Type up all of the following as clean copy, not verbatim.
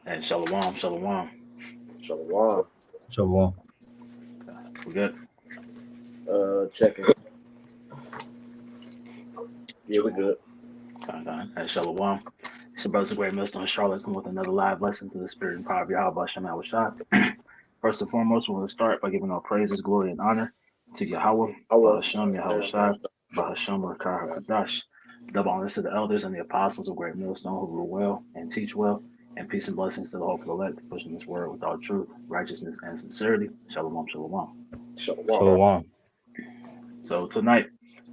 And Shalom, Shalom. Shalom. Shalom. We good? Checking. Yeah, we good. And Shalom. It's your brother, Great Millstone Charlotte, come with another live lesson to the spirit and power of Yahweh Shem Shah. First and foremost, we want to start by giving all praises, glory, and honor to Yahweh, I will. Bahashem, Yahweh Shai, Bahashem, Rakar HaKadash. Double honors to the elders and the apostles of Great Millstone who rule well and teach well, and peace and blessings to the hopeful elect, pushing this word with all truth, righteousness, and sincerity. Shalom, shalom. Shalom. Shalom. So tonight,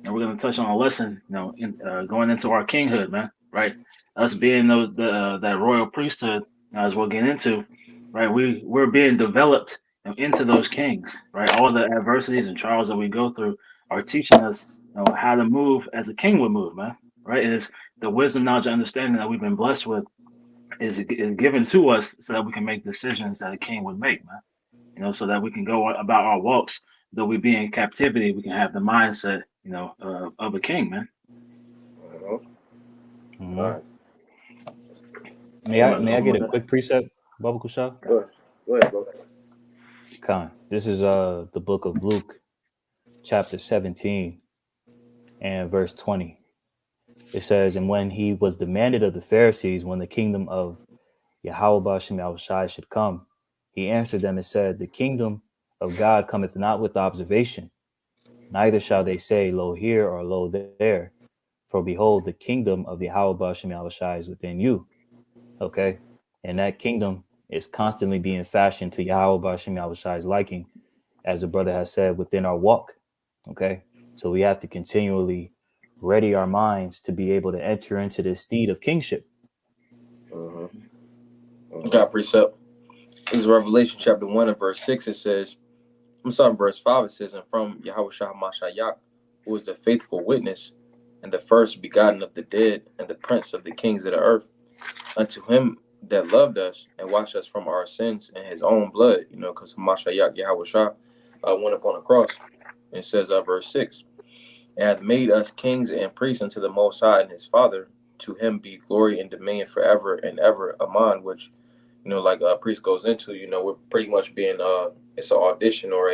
we're going to touch on a lesson, going into our kinghood, man, right? Us being that royal priesthood, as we'll get into, right? We're being developed into those kings, right? All the adversities and trials that we go through are teaching us, how to move as a king would move, man, right? It is the wisdom, knowledge, and understanding that we've been blessed with is given to us so that we can make decisions that a king would make, man. So that we can go about our walks. Though we be in captivity, we can have the mindset, of a king, man. Uh-huh. Mhm. All right. May I get a quick precept, Baba Kushal? Go ahead, bro. Khan. This is the book of Luke, chapter 17 and verse 20. It says, "And when he was demanded of the Pharisees when the kingdom of Yahweh Bashem Yahushai should come, he answered them and said, The kingdom of God cometh not with observation, neither shall they say, Lo here or lo there. For behold, the kingdom of Yahweh Bashem Yahushai is within you." Okay? And that kingdom is constantly being fashioned to Yahweh Bashem Yahushai's liking, as the brother has said, within our walk. Okay? So we have to continually ready our minds to be able to enter into this steed of kingship. Uh-huh. Got precept. This is Revelation chapter 1 and verse 6. It says, I'm sorry, verse 5, it says, "And from Yahweh Shah Mashayak, who is the faithful witness, and the first begotten of the dead, and the prince of the kings of the earth, unto him that loved us and washed us from our sins in his own blood," because Mashayak Yahweh Shah went upon the cross. And it says, verse 6, "And hath made us kings and priests unto the Most High and his Father. To him be glory and dominion forever and ever. Amen." Which, like priest goes into, we're pretty much being it's an audition or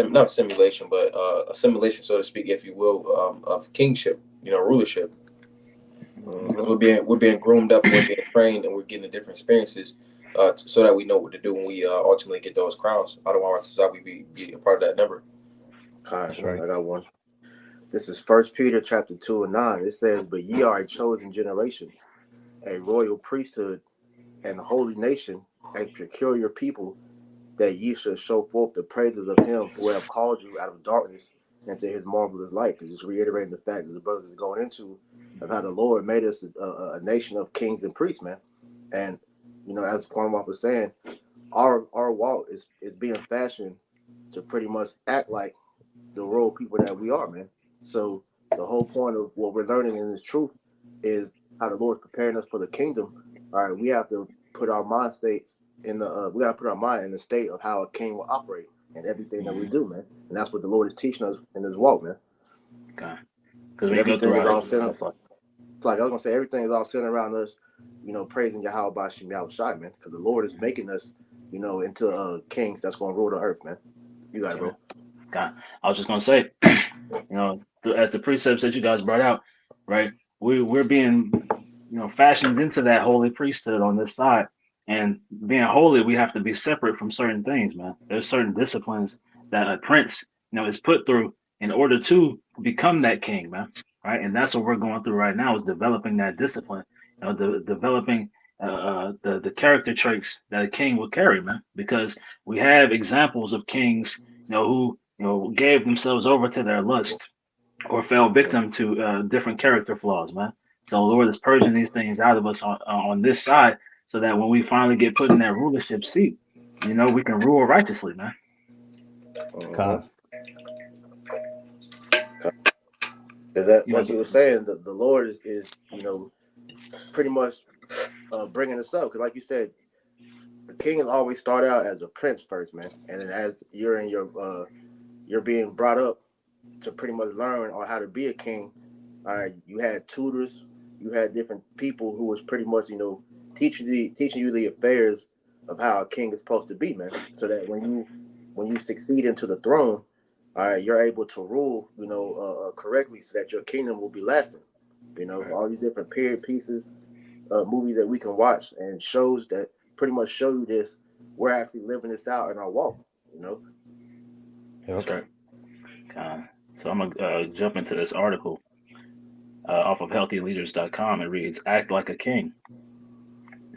not a simulation, but a simulation, so to speak, if you will, of kingship, rulership. Because we're being groomed up, and we're being trained, and we're getting the different experiences, so that we know what to do when we ultimately get those crowns. Otherwise, we be a part of that number. All right, That's right. I got one. This is 1 Peter chapter 2 and 9. It says, "But ye are a chosen generation, a royal priesthood, and a holy nation, a peculiar people, that ye should show forth the praises of him who have called you out of darkness into his marvelous light." And just reiterating the fact that the brothers is going into of how the Lord made us a nation of kings and priests, man. And as Kwame was saying, our walk is being fashioned to pretty much act like the royal people that we are, man. So the whole point of what we're learning in this truth is how the Lord's preparing us for the kingdom. All right, we have to put our mind states in the we gotta put our mind in the state of how a king will operate and everything that we do, man. And that's what the Lord is teaching us in this walk, man. Okay. Because when you go Everything through is our, all centered. that's like, It's like I was gonna say, everything is all centered around us, praising Yahweh Bashim Yahushai, man. Because the Lord is making us, into kings that's gonna rule the earth, man. You got it, bro. God. I was just gonna say, as the precepts that you guys brought out, right? We're being, fashioned into that holy priesthood on this side, and being holy, we have to be separate from certain things, man. There's certain disciplines that a prince, is put through in order to become that king, man. Right, and that's what we're going through right now is developing that discipline, developing the character traits that a king will carry, man. Because we have examples of kings, who gave themselves over to their lust or fell victim to different character flaws, man. So the Lord is purging these things out of us on this side, so that when we finally get put in that rulership seat, we can rule righteously, man. Khan. Is that You what want you to, were saying? The Lord is pretty much bringing us up, because like you said, the king has always start out as a prince first, man, and then as you're in you're being brought up to pretty much learn on how to be a king. All right, you had tutors, you had different people who was pretty much teaching you the affairs of how a king is supposed to be, man. So that when you succeed into the throne, all right, you're able to rule, correctly, so that your kingdom will be lasting. All these different period pieces, movies that we can watch, and shows that pretty much show you this. We're actually living this out in our walk. That's right. So I'm gonna jump into this article off of healthyleaders.com. It reads, "Act like a king."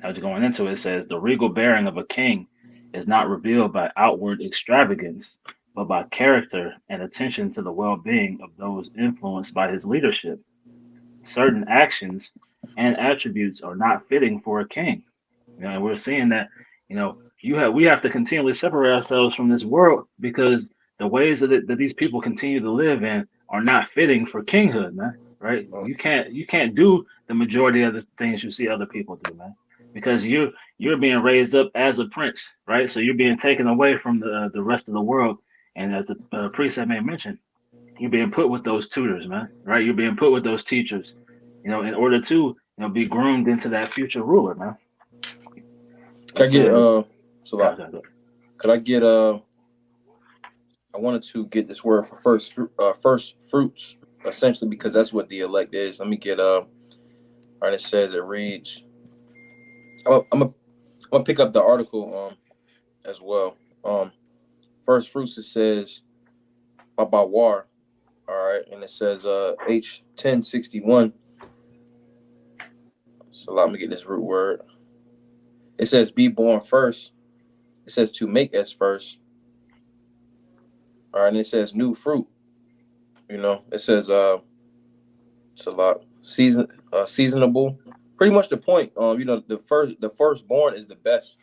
As going into it, it says the regal bearing of a king is not revealed by outward extravagance, but by character and attention to the well-being of those influenced by his leadership. Certain actions and attributes are not fitting for a king. And we're seeing that, we have to continually separate ourselves from this world because the ways that these people continue to live in are not fitting for kinghood, man. Right? You can't do the majority of the things you see other people do, man, because you're being raised up as a prince, right? So you're being taken away from the rest of the world, and as the precept may mention, you're being put with those tutors, man, right? You're being put with those teachers, in order to be groomed into that future ruler, man. Can I get Could I get I wanted to get this word for first fruits, essentially, because that's what the elect is. Let me get all right. It says, it reads. I'm gonna pick up the article as well. First fruits, it says about war. All right, and it says H1061. So let me get this root word. It says be born first. It says to make as first. All right, and it says new fruit. It says it's a lot seasonable. Pretty much the point. The firstborn is the best.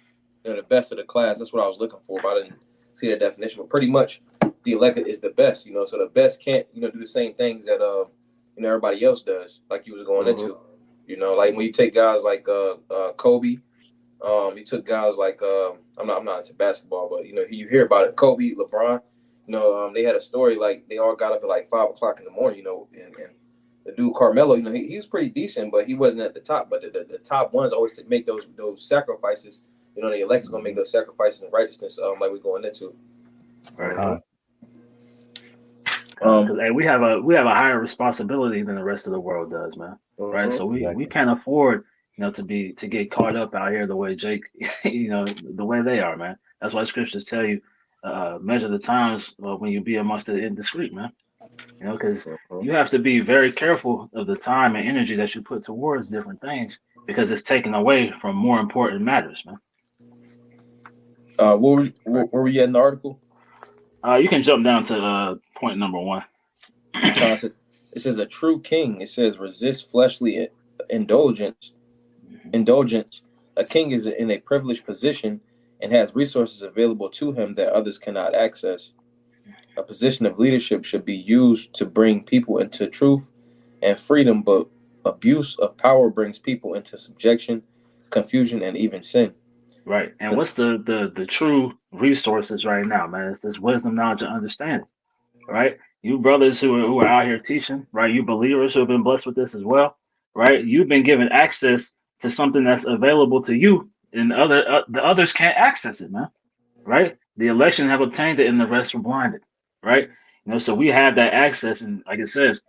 The best of the class. That's what I was looking for, but I didn't see that definition. But pretty much the elect is the best. So the best can't do the same things that everybody else does, like you was going into. Like when you take guys like Kobe. You took guys like I'm not into basketball, but you hear about it. Kobe, LeBron. They had a story like they all got up at like 5 o'clock in the morning. And the dude Carmelo, he was pretty decent, but he wasn't at the top. But the top ones always make those sacrifices. The elect's gonna make those sacrifices in righteousness, like we're going into. Right. Hey, we have a higher responsibility than the rest of the world does, man. Right. So we can't afford to get caught up out here the way Jake, the way they are, man. That's why scriptures tell you, measure the times when you be amongst the indiscreet, man. Because you have to be very careful of the time and energy that you put towards different things because it's taken away from more important matters, man. Where were you at in the article? You can jump down to point number 1. It says a true king. It says resist fleshly indulgence. A king is in a privileged position and has resources available to him that others cannot access. A position of leadership should be used to bring people into truth and freedom, but abuse of power brings people into subjection, confusion, and even sin. Right. And what's the true resources right now, man? It's this wisdom, knowledge, and understanding. Right? You brothers who are out here teaching, right? You believers who have been blessed with this as well, right? You've been given access to something that's available to you, and the others can't access it, man. Right? The election have obtained it, and the rest were blinded. Right? So we have that access, and like it says,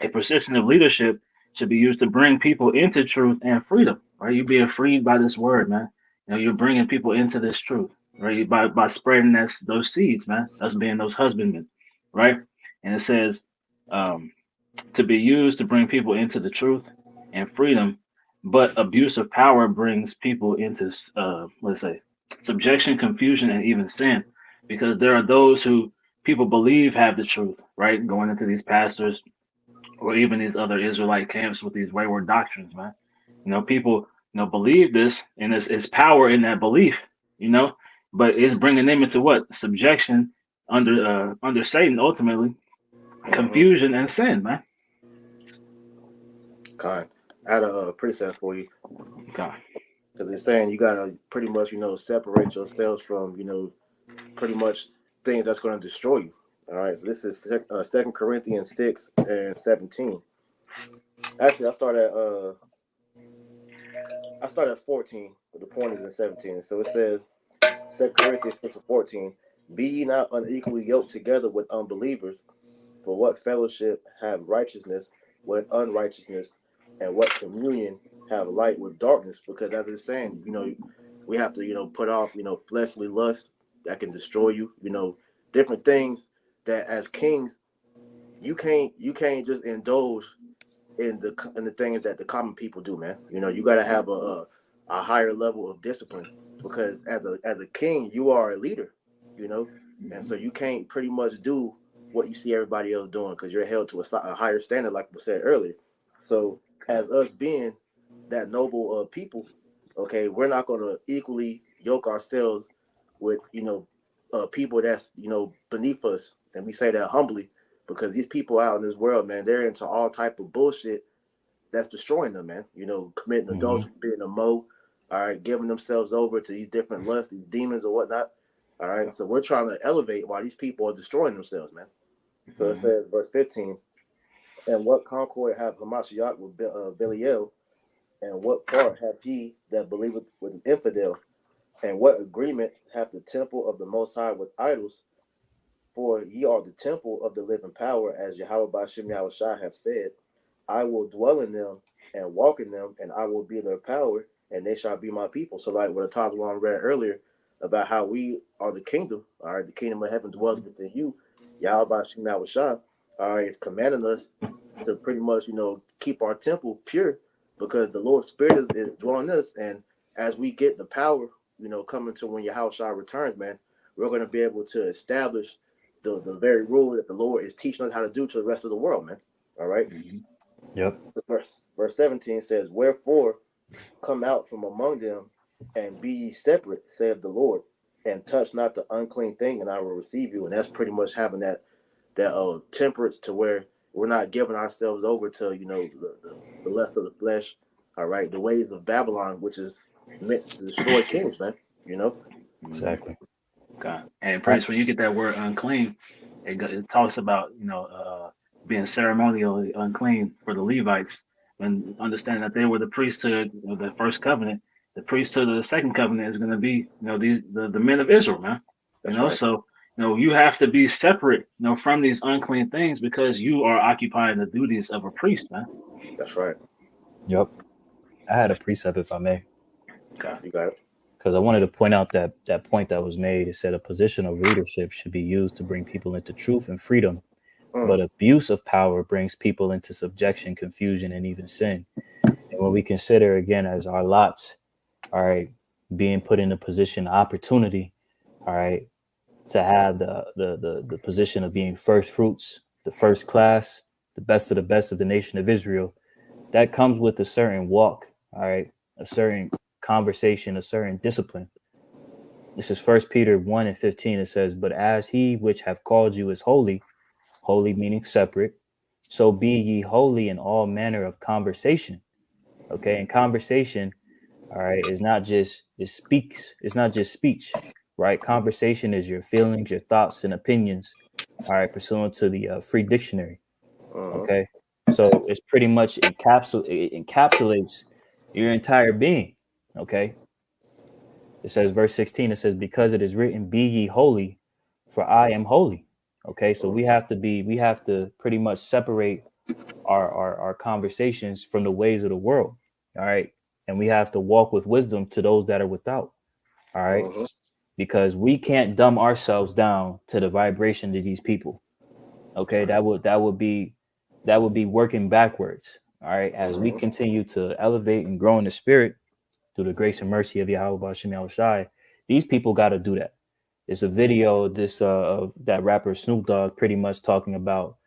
a position of leadership should be used to bring people into truth and freedom. Right? You're being freed by this word, man. You're bringing people into this truth, right? By spreading those seeds, man. Us being those husbandmen, right? And it says to be used to bring people into the truth and freedom, but abuse of power brings people into let's say subjection, confusion, and even sin, because there are those who people believe have the truth, right? Going into these pastors or even these other Israelite camps with these wayward doctrines, man. People believe this, and it's power in that belief, but it's bringing them into what? Subjection under Satan, ultimately, confusion and sin, man. Okay. I had a precept for you. Okay. Because it's saying you gotta pretty much, separate yourselves from, pretty much things that's going to destroy you. All right. So this is 2 Corinthians 6 and 17. Actually, I I started at 14, but the point is in 17. So it says, 2 Corinthians 6:14, be ye not unequally yoked together with unbelievers, for what fellowship have righteousness with unrighteousness, and what communion have light with darkness? Because as it's saying, we have to, put off, fleshly lust that can destroy you, different things that as kings, you can't just indulge in the things that the common people do, man. You got to have a higher level of discipline, because as a king, you are a leader, and so you can't pretty much do what you see everybody else doing, because you're held to a higher standard, like we said earlier. So as us being that noble people, okay, we're not going to equally yoke ourselves with people that's beneath us, and we say that humbly, because these people out in this world, man, they're into all type of bullshit that's destroying them, man. Committing adultery, being a mo, all right, giving themselves over to these different lusts, these demons or whatnot. All right, so we're trying to elevate while these people are destroying themselves, man. So it says, verse 15, and what concord have Hamashiach with Belial, and what part have he that believeth with an infidel, and what agreement hath the temple of the Most High with idols? For ye are the temple of the living power, as Yahweh Ba'ashem Yahushua have said, I will dwell in them and walk in them, and I will be their power, and they shall be my people. So like what Atazwan read earlier about how we are the kingdom, all right, the kingdom of heaven dwells within you. Yahweh Ba'ashem Yahushua, all right, is commanding us to pretty much, keep our temple pure, because the Lord's Spirit is dwelling us, and as we get the power, coming to when Yahushua returns, man, we're going to be able to establish the very rule that the Lord is teaching us how to do to the rest of the world, man. All right. Yep. Verse 17 says, wherefore come out from among them and be ye separate, saith the Lord, and touch not the unclean thing, and I will receive you. And that's pretty much having that temperance, to where we're not giving ourselves over to the lust of the flesh. All right, the ways of Babylon, which is meant to destroy kings, man. Exactly. Okay. And Prince, when you get that word unclean, it talks about being ceremonially unclean for the Levites, and understand that they were the priesthood of the first covenant. The priesthood of the second covenant is going to be the men of Israel, man. That's right. So you have to be separate from these unclean things, because you are occupying the duties of a priest, man. That's right. Yep. I had a precept, if I may. Okay. You got it. Because I wanted to point out that point that was made. It said a position of leadership should be used to bring people into truth and freedom, but abuse of power brings people into subjection, confusion, and even sin. And when we consider, again, as our lots, all right, being put in a position of opportunity, all right, to have the position of being first fruits, the first class, the best of the nation of Israel, that comes with a certain walk, all right, a certain conversation, a certain discipline. This is 1 Peter 1:15. It says, but as he which have called you is holy, holy meaning separate, so be ye holy in all manner of conversation. Okay, and conversation, all right, is not just speech, right? Conversation is your feelings, your thoughts, and opinions, all right, pursuant to the free dictionary. Okay, so it's pretty much it encapsulates your entire being. Okay, it says, verse 16, it says, because it is written, be ye holy, for I am holy. Okay, so we have to pretty much separate our conversations from the ways of the world. All right, and we have to walk with wisdom to those that are without. All right, because we can't dumb ourselves down to the vibration of these people. Okay, that would be working backwards. All right, as we continue to elevate and grow in the spirit through the grace and mercy of Yahweh Ba'ashem Yahushua, these people got to do that. It's a video of that rapper Snoop Dogg pretty much talking about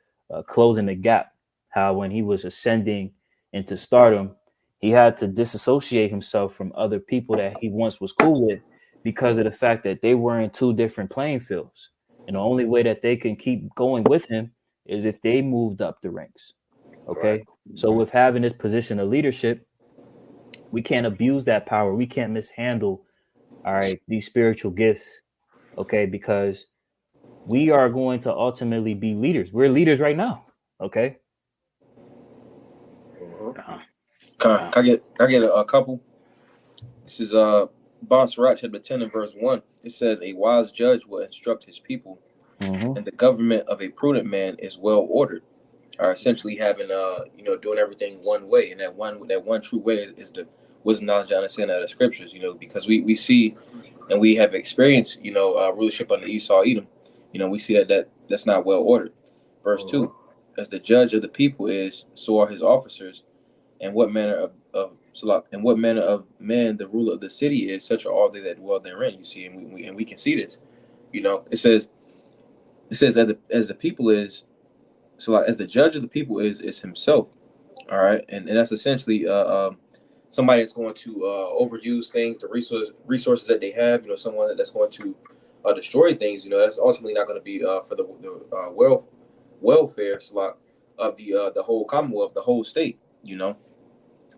closing the gap. How when he was ascending into stardom, he had to disassociate himself from other people that he once was cool with, because of the fact that they were in two different playing fields. And the only way that they can keep going with him is if they moved up the ranks. Okay. Right. So with having this position of leadership, we can't abuse that power. We can't mishandle, all right, these spiritual gifts. Okay. Because we are going to ultimately be leaders. We're leaders right now. Okay. Can I get a couple? This is Bonsrat chapter 10 and verse 1. It says, "A wise judge will instruct his people, and the government of a prudent man is well ordered." Are essentially having doing everything one way, and that one true way is the wisdom, knowledge, and understanding of the scriptures. Because we see and we have experienced rulership under Esau, Edom. We see that's not well ordered. Verse 2: As the judge of the people is, so are his officers, and what manner of men the ruler of the city is, such are all they that dwell therein. You see, and we can see this. It says as the people is, so like as the judge of the people is himself. All right, and that's essentially somebody that's going to overuse things, the resources that they have. Someone that's going to destroy things. That's ultimately not going to be for the welfare of the whole commonwealth, the whole state.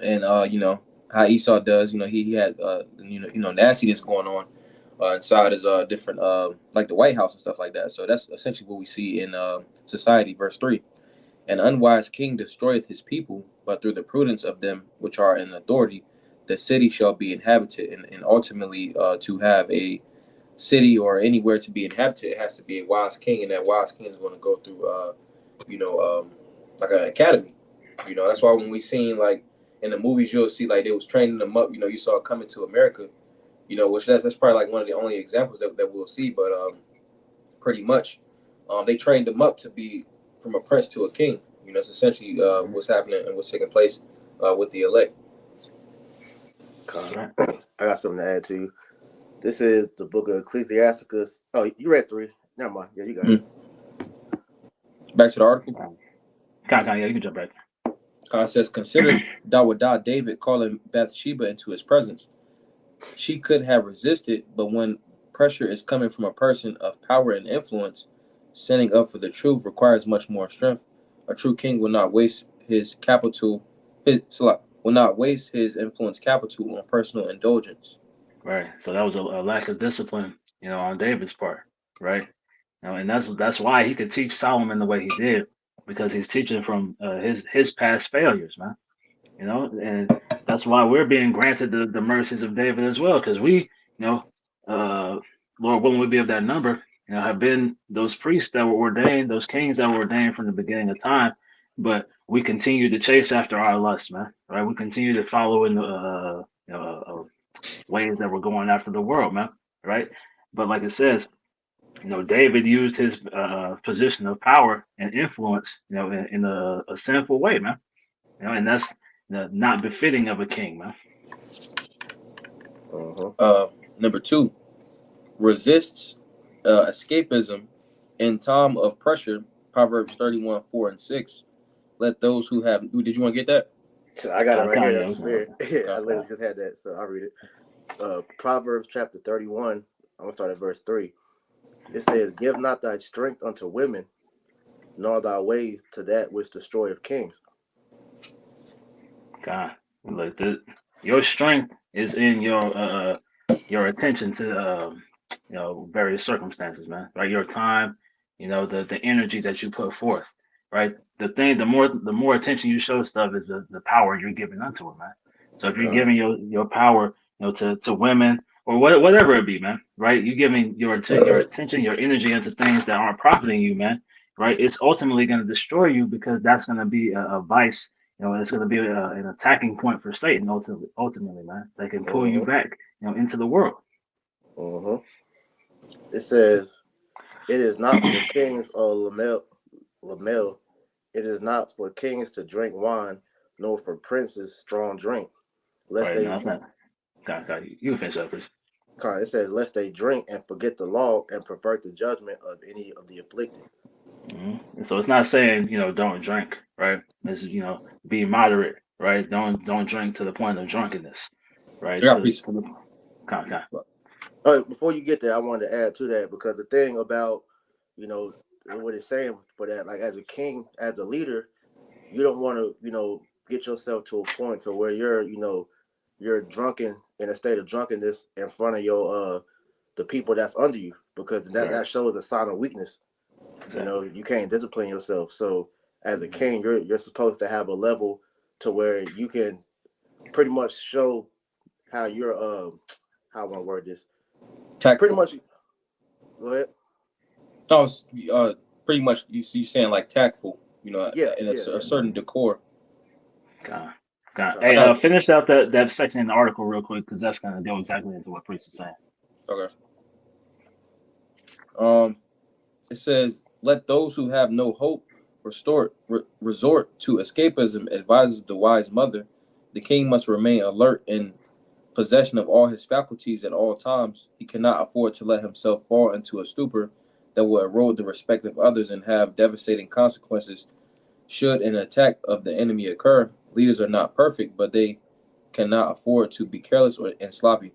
And how Esau does. He had nastiness going on inside his different like the White House and stuff like that. So that's essentially what we see in society. Verse 3: An unwise king destroyeth his people, but through the prudence of them which are in authority, the city shall be inhabited. And ultimately, to have a city or anywhere to be inhabited, it has to be a wise king, and that wise king is going to go through, like an academy. That's why when we seen like in the movies, you'll see like they was training them up. You saw Coming to America. Which that's probably like one of the only examples that we'll see. But pretty much, they trained them up to be from a prince to a king. It's essentially what's happening and what's taking place with the elect. I got something to add to you. This is the book of Ecclesiasticus. Oh, you read 3. Never mind. Yeah, you got it. Back to the article. Yeah, you can jump back. God says, "Consider Dawadah David calling Bathsheba into his presence. She could have resisted, but when pressure is coming from a person of power and influence, standing up for the truth requires much more strength. A true king will not waste his influence capital on personal indulgence." Right. So that was a lack of discipline, on David's part, right? And that's why he could teach Solomon the way he did, because he's teaching from his past failures, man. And that's why we're being granted the mercies of David as well, because we, Lord willing, we be of that number, have been those priests that were ordained, those kings that were ordained from the beginning of time, but we continue to chase after our lusts, man. Right? We continue to follow in the ways that we're going after the world, man. Right? But like it says, David used his position of power and influence, in a sinful way, man. And that's not befitting of a king, man. Number 2, resists escapism in time of pressure. Proverbs 31:4-6. Let those who have. Did you want to get that? So I got it right here. Yeah, I literally just had that, so I'll read it. Proverbs chapter 31. I'm gonna start at verse 3. It says, "Give not thy strength unto women, nor thy ways to that which destroyeth kings." God, look, your strength is in your attention to various circumstances, man. Right, your time, the energy that you put forth. Right, the more attention you show stuff is the power you're giving unto it, man. So if you're giving your power, to women or whatever it be, man. Right, you're giving your attention, your energy into things that aren't profiting you, man. Right, it's ultimately going to destroy you, because that's going to be a vice. It's going to be an attacking point for Satan ultimately, man. They can pull you back, into the world. It says, "It is not for kings or Lamel. It is not for kings to drink wine, nor for princes strong drink. Lest they." No, it's not. God, you finish up, Chris. It says, "Lest they drink and forget the law and pervert the judgment of any of the afflicted." So it's not saying don't drink, right? It's be moderate, right? Don't drink to the point of drunkenness, right? Before you get there, I wanted to add to that, because the thing about what it's saying for that, like as a king, as a leader, you don't want to get yourself to a point to where you're drunken, in a state of drunkenness in front of your the people that's under you, because that shows a sign of weakness. Exactly. You can't discipline yourself. So as a king, you're supposed to have a level to where you can pretty much show how you're how I want to word this. Tactful. Pretty much. Go ahead. No, it's, pretty much you saying like tactful, in Yeah. a certain decor. God. Hey, finish out that section in the article real quick, because that's gonna go exactly into what Priest is saying. Okay. It says, "Let those who have no hope resort to escapism," advises the wise mother. The king must remain alert in possession of all his faculties at all times. He cannot afford to let himself fall into a stupor that will erode the respect of others and have devastating consequences should an attack of the enemy occur. Leaders are not perfect, but they cannot afford to be careless and sloppy.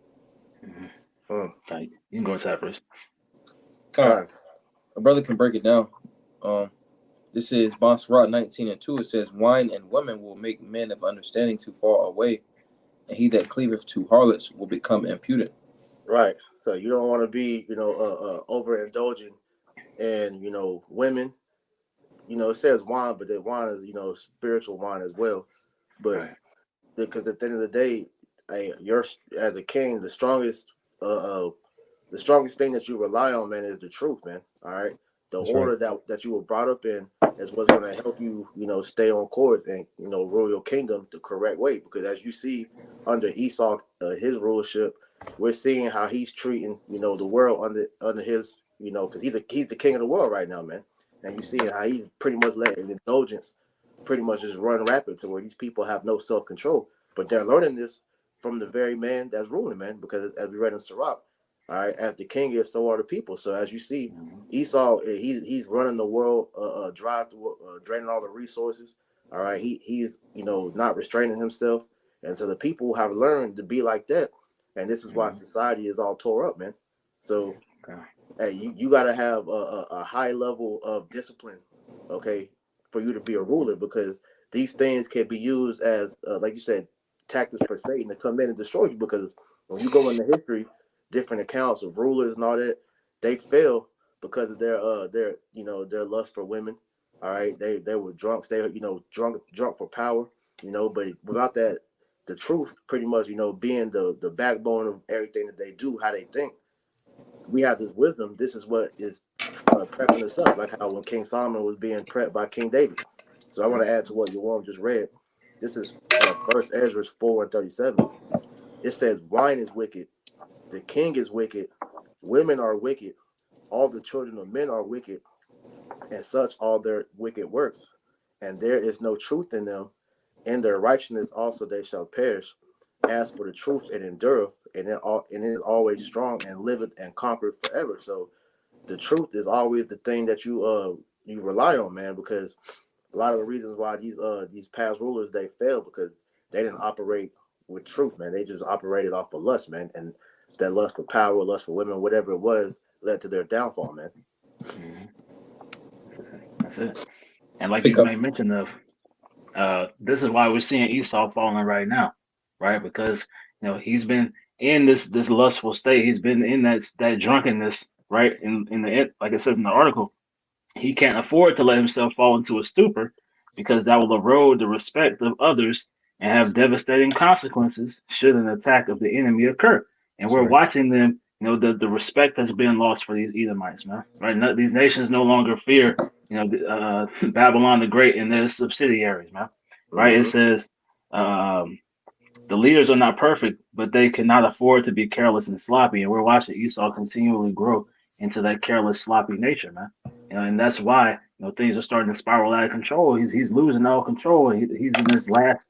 Okay, you can go to that first. A brother can break it down. This is Bonsarat 19:2. It says, "Wine and women will make men of understanding to fall away, and he that cleaveth to harlots will become impudent." Right. So you don't want to be, overindulging in, women. It says wine, but that wine is, spiritual wine as well. But because at the end of the day, you're as a king, the strongest thing that you rely on, man, is the truth, man. All right. The That's order that you were brought up in is what's going to help you, stay on course and, rule your kingdom the correct way. Because as you see under Esau, his rulership, we're seeing how he's treating, the world under his, because he's the king of the world right now, man. And you see how he's pretty much letting indulgence pretty much just run rapid to where these people have no self-control. But they're learning this from the very man that's ruling, man, because as we read in Sirach, all right, as the king is, so are the people. So as you see, Esau, he's running the world dry, draining all the resources. All right, he's not restraining himself, and so the people have learned to be like that, and this is why society is all tore up, man. So, hey, you got to have a high level of discipline, okay, for you to be a ruler, because these things can be used as, like you said, tactics for Satan to come in and destroy you. Because when you go into history, different accounts of rulers and all that, they fail because of their lust for women. All right, they were drunks. They drunk for power. But without that, the truth, pretty much, being the backbone of everything that they do, how they think. We have this wisdom. This is what is prepping us up, like how when King Solomon was being prepped by King David. So I want to add to what Yoram just read. This is 1 Ezra 4:37. It says, "Wine is wicked, the king is wicked, women are wicked, all the children of men are wicked, and such all their wicked works. And there is no truth in them. In their righteousness also they shall perish. As for the truth, it endureth, and it is always strong and liveth and conquereth forever." So the truth is always the thing that you rely on, man, because a lot of the reasons why these past rulers, they failed because they didn't operate with truth, man. They just operated off of lust, man, and that lust for power, lust for women, whatever it was, led to their downfall, man. That's it. And like you made mention of, this is why we're seeing Esau falling right now, right? Because he's been in this lustful state. He's been in that drunkenness, right? In the like it says in the article, he can't afford to let himself fall into a stupor because that will erode the respect of others and have devastating consequences should an attack of the enemy occur. And we're watching them. The respect has been lost for these Edomites, man. Right? These nations no longer fear, Babylon the Great and their subsidiaries, man. Right? It says, the leaders are not perfect, but they cannot afford to be careless and sloppy. And we're watching Esau continually grow into that careless, sloppy nature, man. And that's why things are starting to spiral out of control. He's losing all control. He's in this last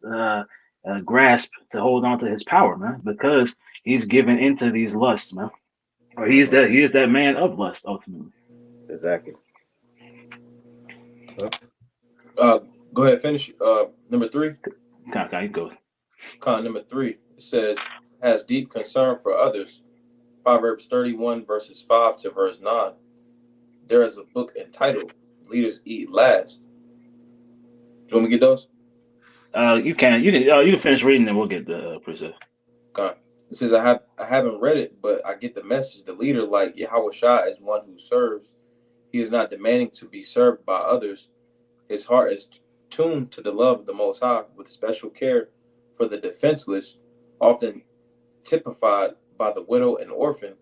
grasp to hold on to his power, man, because he's given into these lusts, man. Or he is that man of lust, ultimately. Exactly. Go ahead, finish. Number 3. Okay, you go. Number 3. It says, "Has deep concern for others." Proverbs 31 verses 5 to verse 9. There is a book entitled "Leaders Eat Last." Do you want me to get those? You can finish reading and we'll get the precept. Okay. It says, I haven't read it, but I get the message. The leader, like Yahushua, is one who serves. He is not demanding to be served by others. His heart is tuned to the love of the Most High with special care for the defenseless, often typified by the widow and orphan,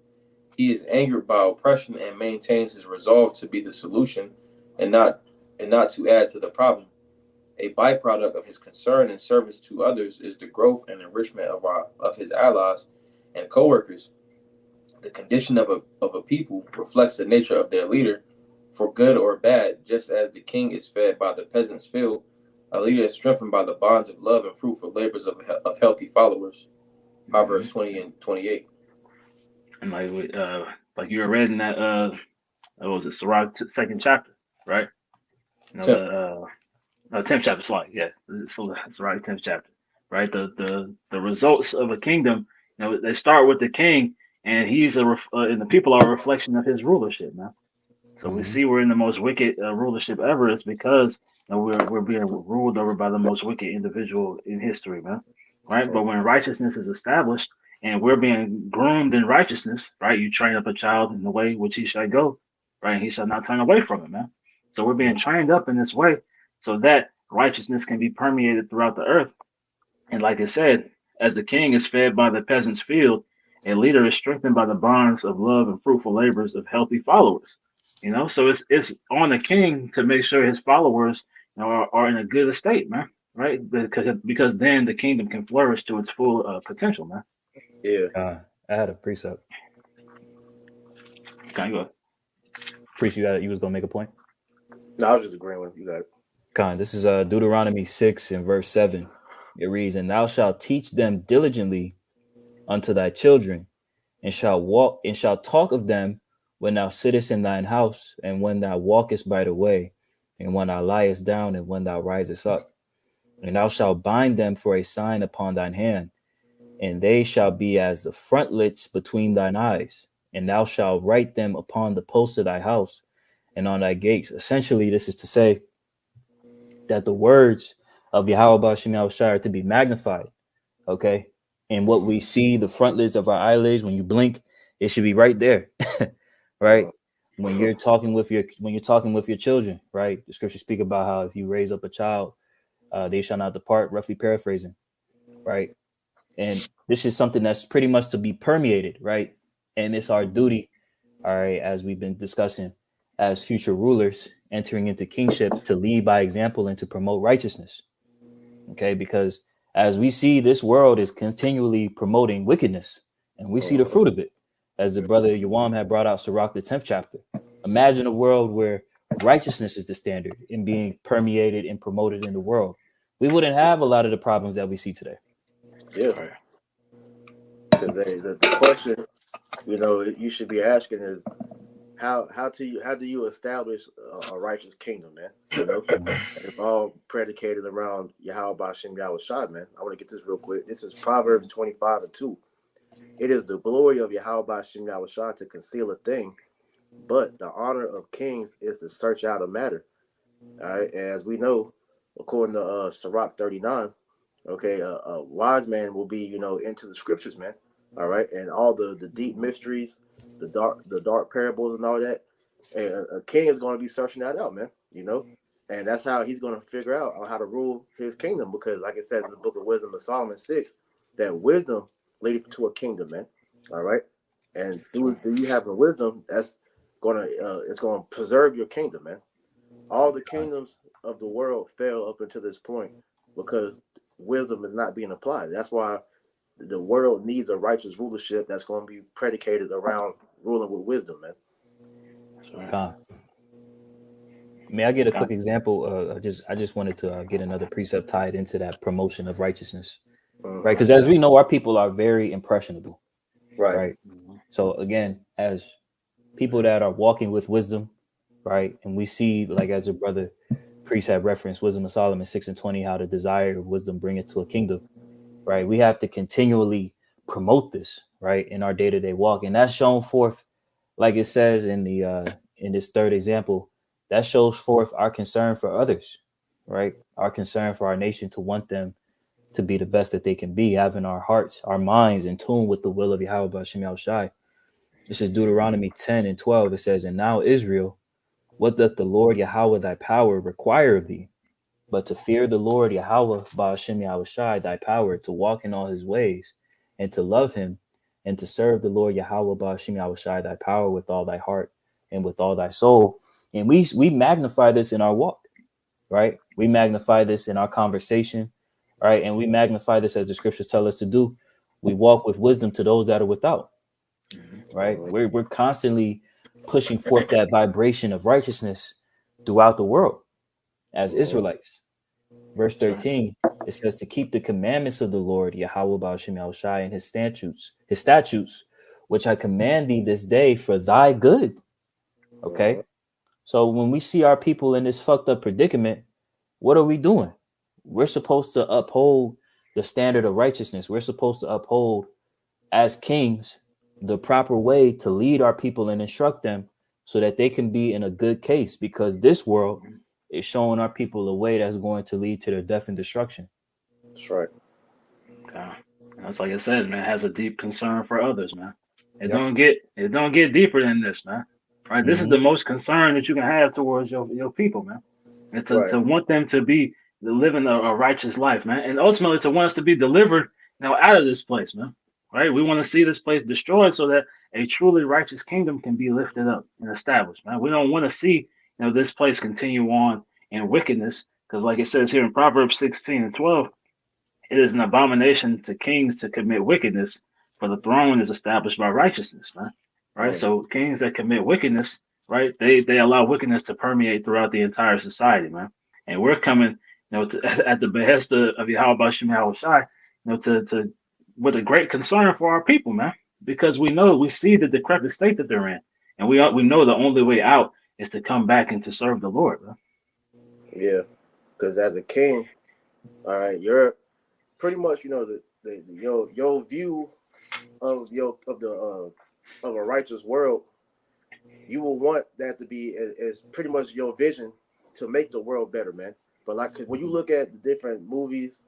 he is angered by oppression and maintains his resolve to be the solution and not to add to the problem. A byproduct of his concern and service to others is the growth and enrichment of his allies and co-workers. The condition of a people reflects the nature of their leader, for good or bad, just as the king is fed by the peasant's field. A leader is strengthened by the bonds of love and fruitful labors of healthy followers. Proverbs 20 and 28. And like you were read in that what was it, Sirach second chapter, right? You know, the 10th chapter, slide, yeah. So Sirach 10th chapter, right? The results of a kingdom, you know, they start with the king, and he's and the people are a reflection of his rulership, man. So we see we're in the most wicked rulership ever. It's because you know, we're being ruled over by the most wicked individual in history, man. Right? But when righteousness is established and we're being groomed in righteousness, right? You train up a child in the way which he shall go, right? And he shall not turn away from it, man. So we're being trained up in this way so that righteousness can be permeated throughout the earth. And like I said, as the king is fed by the peasant's field, a leader is strengthened by the bonds of love and fruitful labors of healthy followers. You know, so it's on the king to make sure his followers, you know, are in a good estate, man. Right? Because then the kingdom can flourish to its full potential, man. Yeah. I had a precept. Can you go? Precept, you was gonna make a point. No, I was just agreeing with you. Got it. Con, this is Deuteronomy 6 and verse 7. It reads, "And thou shalt teach them diligently unto thy children, and shall talk of them when thou sittest in thine house, and when thou walkest by the way, and when thou liest down, and when thou risest up. And thou shalt bind them for a sign upon thine hand, and they shall be as the frontlets between thine eyes, and thou shalt write them upon the posts of thy house and on thy gates." Essentially, this is to say that the words of Yahweh Ba'ashem Yahushua are to be magnified, okay? And what we see, the frontlets of our eyelids, when you blink, it should be right there, right? When you're talking with your children, right? The scriptures speak about how if you raise up a child, they shall not depart, roughly paraphrasing, right? And this is something that's pretty much to be permeated, right? And it's our duty, all right, as we've been discussing, as future rulers entering into kingship, to lead by example and to promote righteousness, okay? Because as we see, this world is continually promoting wickedness, and we see the fruit of it. As the brother Yawam had brought out Sirach, the 10th chapter. Imagine a world where righteousness is the standard and being permeated and promoted in the world. We wouldn't have a lot of the problems that we see today. Yeah. Because the question, you know, you should be asking is how do you establish a righteous kingdom, man? You know, it's all predicated around Yahweh Ba'ashem Yahushua, man. I want to get this real quick. This is Proverbs 25 and 2. It is the glory of Yahweh Ba'ashem Yahushua to conceal a thing, but the honor of kings is to search out a matter. All right, as we know, according to Sirach 39, okay, a wise man will be, you know, into the scriptures, man. All right, and all the deep mysteries, the dark parables and all that. And a king is going to be searching that out, man. You know, and that's how he's going to figure out how to rule his kingdom. Because, like it says in the Book of Wisdom of Solomon 6, that wisdom leadeth to a kingdom, man. All right, and through you having wisdom, that's it's going to preserve your kingdom, man. All the kingdoms of the world fell up until this point because wisdom is not being applied. That's why the world needs a righteous rulership that's going to be predicated around ruling with wisdom, man. May I get a quick example? I just wanted to get another precept tied into that promotion of righteousness, right? Because as we know, our people are very impressionable, right? So again, as people that are walking with wisdom, right, and we see, like as a brother priest had referenced, Wisdom of Solomon 6 and 20, how the desire of wisdom bringeth to a kingdom, right? We have to continually promote this, right, in our day-to-day walk, and that's shown forth, like it says in the in this third example, that shows forth our concern for others, right? Our concern for our nation, to want them to be the best that they can be, having our hearts, our minds in tune with the will of Yahweh Ba'ashem Yahushua. This is Deuteronomy 10 and 12. It says, "And now, Israel, what doth the Lord Yahweh thy power require of thee, but to fear the Lord Yahweh Ba'ashem Yahushua thy power, to walk in all his ways, and to love him and to serve the Lord Yahweh Ba'ashim Yahushai, thy power with all thy heart and with all thy soul. And we magnify this in our walk, right? We magnify this in our conversation, right? And we magnify this as the scriptures tell us to do. We walk with wisdom to those that are without, right? We're constantly pushing forth that vibration of righteousness throughout the world as Israelites. Verse 13, it says to keep the commandments of the Lord, Yahweh Ba'ashim Yahushai, and his statutes, which I command thee this day for thy good. Okay. So when we see our people in this fucked up predicament, what are we doing? We're supposed to uphold the standard of righteousness. We're supposed to uphold as kings the proper way to lead our people and instruct them so that they can be in a good case, because this world is showing our people a way that's going to lead to their death and destruction. That's right. That's like it says, man, it has a deep concern for others, man. It don't get deeper than this, man. Right? This is the most concern that you can have towards your people, man. It's to want them to be living a righteous life, man. And ultimately to want us to be delivered, out of this place, man. Right? We want to see this place destroyed so that a truly righteous kingdom can be lifted up and established, man. We don't want to see, this place continue on in wickedness, because like it says here in Proverbs 16:12, it is an abomination to kings to commit wickedness, for the throne is established by righteousness, man. Right? So kings that commit wickedness, right, they allow wickedness to permeate throughout the entire society, man. And we're coming, at the behest of Yahweh Ba'ashim Yahushai, to with a great concern for our people, man, because we see the decrepit state that they're in, and we know the only way out is to come back and to serve the Lord, man. Yeah, because as a king, all right, you're pretty much, your view of a righteous world, you will want that to be as pretty much your vision to make the world better, man. But like, cause when you look at the different movies,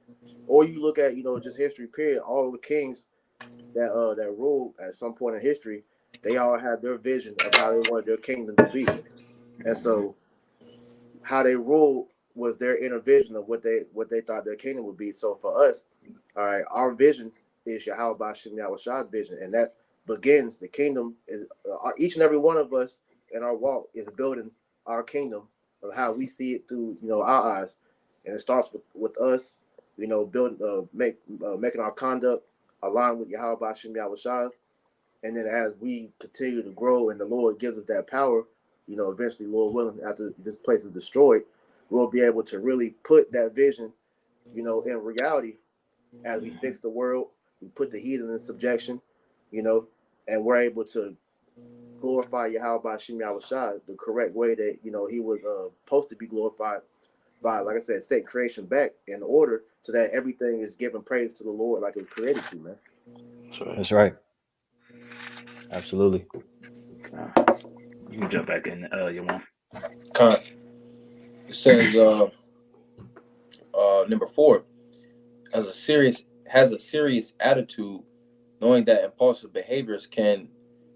or you look at just history period, all the kings that ruled at some point in history, they all had their vision of how they wanted their kingdom to be, and so how they ruled was their inner vision of what they thought their kingdom would be. So for us, all right, our vision is Yahweh Ba'ashim Yahushai's vision, and that begins the kingdom is each and every one of us in our walk is building our kingdom of how we see it through our eyes, and it starts with us building making our conduct align with Yahweh Ba'ashim Yahushai's, and then as we continue to grow and the Lord gives us that power, eventually, Lord willing, after this place is destroyed, we'll be able to really put that vision in reality as we fix the world, we put the heathen in subjection, and we're able to glorify Yahweh Ba'ashim Yahushai the correct way that he was supposed to be glorified by, like I said, set creation back in order so that everything is giving praise to the Lord like it was created to, man. That's right. Absolutely. You can jump back in, you want. It says number 4 has a serious attitude, knowing that impulsive behaviors can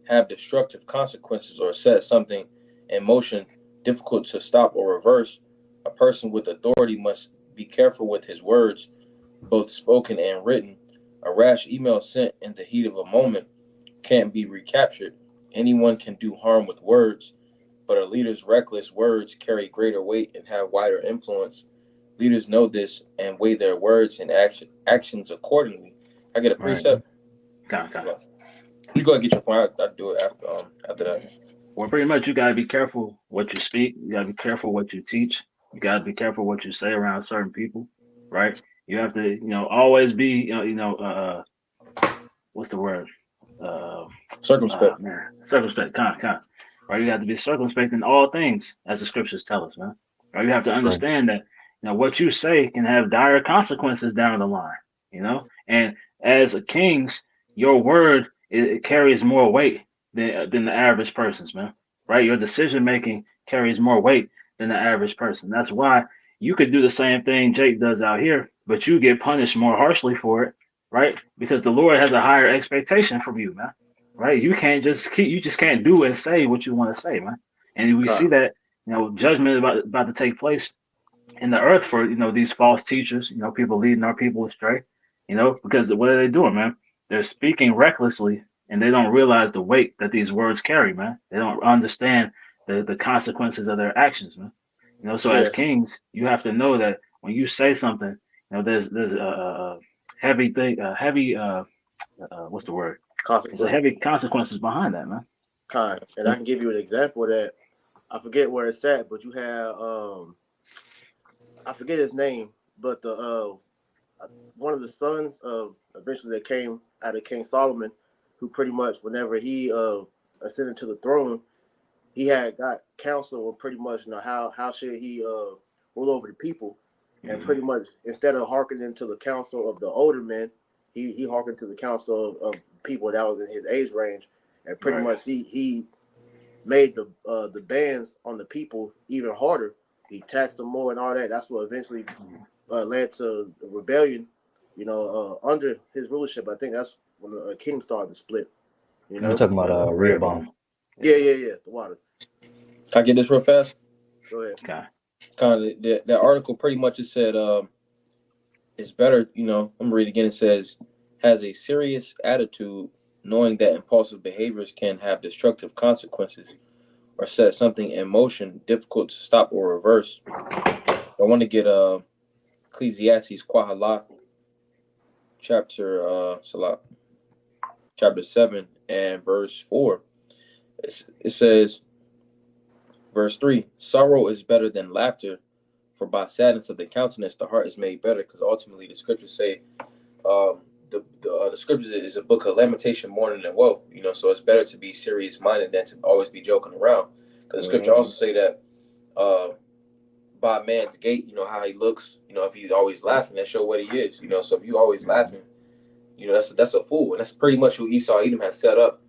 have destructive consequences or set something in motion difficult to stop or reverse. A person with authority must be careful with his words, both spoken and written. A rash email sent in the heat of a moment can't be recaptured. Anyone can do harm with words, but a leader's reckless words carry greater weight and have wider influence. Leaders know this and weigh their words and actions accordingly. I get a precept. Right. You go ahead and get your point. I'll do it after that. Well, pretty much you gotta be careful what you speak. You gotta be careful what you teach. You gotta be careful what you say around certain people, right? You have to, always be, what's the word? Circumspect. Circumspect. Right? You have to be circumspect in all things, as the scriptures tell us, man. Right? You have to understand that, what you say can have dire consequences down the line, And as a king's, your word it carries more weight than the average person's, man. Right? Your decision making carries more weight than the average person. That's why you could do the same thing Jake does out here, but you get punished more harshly for it, right? Because the Lord has a higher expectation from you, man. Right? You just can't do and say what you want to say, man. And we see that, judgment is about to take place in the earth for, these false teachers, people leading our people astray, because what are they doing, man? they're speaking recklessly, and they don't realize the weight that these words carry, man. They don't understand the consequences of their actions, man. So as Yeah, kings, you have to know that when you say something, there's a heavy thing, heavy what's the word? It's a consequences. heavy consequences behind that, man. Kind. And I can give you an example of that. I forget where it's at, but you have I forget his name, but the one of the sons of eventually that came out of King Solomon, who pretty much whenever he ascended to the throne, he had got counsel on pretty much how should he rule over the people, and pretty much instead of hearkening to the counsel of the older men, he hearkened to the counsel of people that was in his age range, and pretty Right. much he made the bans on the people even harder. He taxed them more and all that. That's what eventually led to the rebellion. Under his rulership, I think that's when the kingdom started to split. You You're know? talking about Rehoboam. Yeah. The water. Can I get this real fast? Go ahead. Okay. Kind of that article pretty much it said it's better, I'm gonna read again. It says has a serious attitude knowing that impulsive behaviors can have destructive consequences or set something in motion difficult to stop or reverse. I want to get Ecclesiastes Quahalath chapter 7 and verse 4. It says verse 3, sorrow is better than laughter, for by sadness of the countenance the heart is made better, because ultimately the scriptures say the scriptures is a book of lamentation, mourning, and woe. So it's better to be serious minded than to always be joking around, because the scripture also say that by man's gait, how he looks, if he's always laughing, that show what he is. So if you always laughing, that's a fool. And that's pretty much who Esau Edom has set up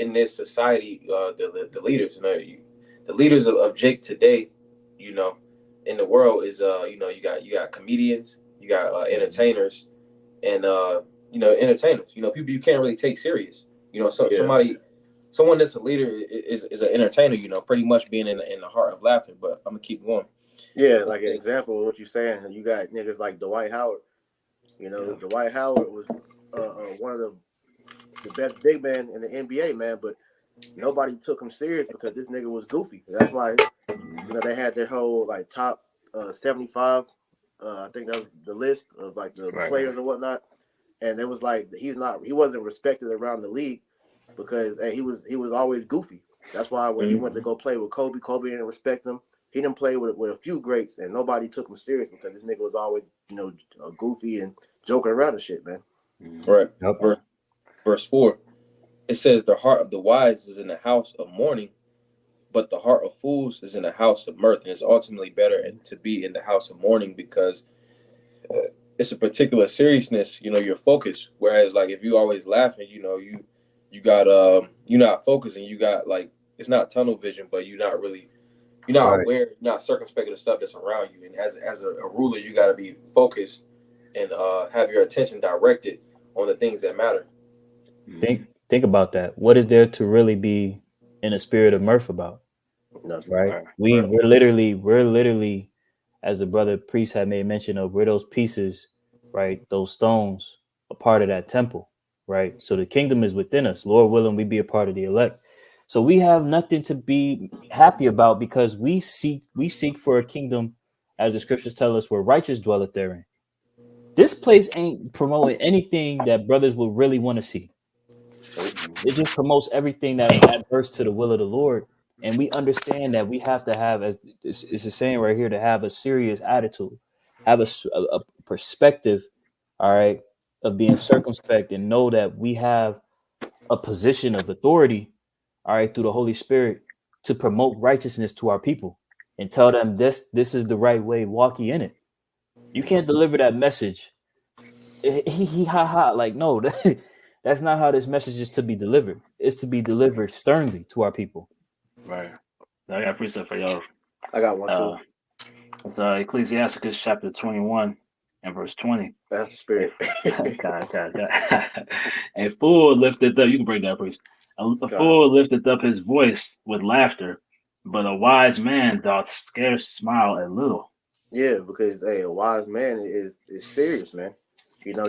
in this society. The leaders, the leaders of Jake today, in the world is you got comedians, you got entertainers, and entertainers. People you can't really take serious. So someone that's a leader is an entertainer. Pretty much being in the heart of laughter. But I'm gonna keep going. Yeah, like an example of what you're saying. You got niggas like Dwight Howard. Dwight Howard was one of the best big men in the NBA, man. But nobody took him serious because this nigga was goofy. That's why they had their whole like top 75. I think that was the list of like the players and whatnot. And it was like he wasn't respected around the league because he was always goofy. That's why when he went to go play with Kobe didn't respect him. He didn't play with a few greats, and nobody took him serious because this nigga was always goofy and joking around and shit, man. Right. Yep. Verse 4, it says the heart of the wise is in the house of mourning, but the heart of fools is in the house of mirth. And it's ultimately better to be in the house of mourning because it's a particular seriousness, your focus. Whereas like if you always laughing, you got you're not focusing, you got like it's not tunnel vision, but you're not aware, you're not circumspect of the stuff that's around you. And as a ruler, you gotta be focused and have your attention directed on the things that matter. Think about that. What is there to really be in a spirit of mirth about? Nothing. Right? We're literally, as the brother priest had made mention of, we're those pieces, right? Those stones, a part of that temple, right? So the kingdom is within us. Lord willing, we be a part of the elect. So we have nothing to be happy about because we seek for a kingdom, as the scriptures tell us, where righteous dwelleth therein. This place ain't promoting anything that brothers will really want to see. It just promotes everything that's adverse to the will of the Lord. And we understand that we have to have, as it's a saying right here, to have a serious attitude, have a perspective, all right, of being circumspect and know that we have a position of authority, all right, through the Holy Spirit to promote righteousness to our people and tell them this is the right way, walk ye in it. You can't deliver that message. Like, no, that's not how this message is to be delivered. It's to be delivered sternly to our people. Right. I got a precept for y'all. I got one too. It's Ecclesiasticus chapter 21 and verse 20. That's the spirit. God. A fool lifted up, you can break that, priest. A fool lifted up his voice with laughter, but a wise man doth scarce smile a little. Yeah, because a wise man is serious, man.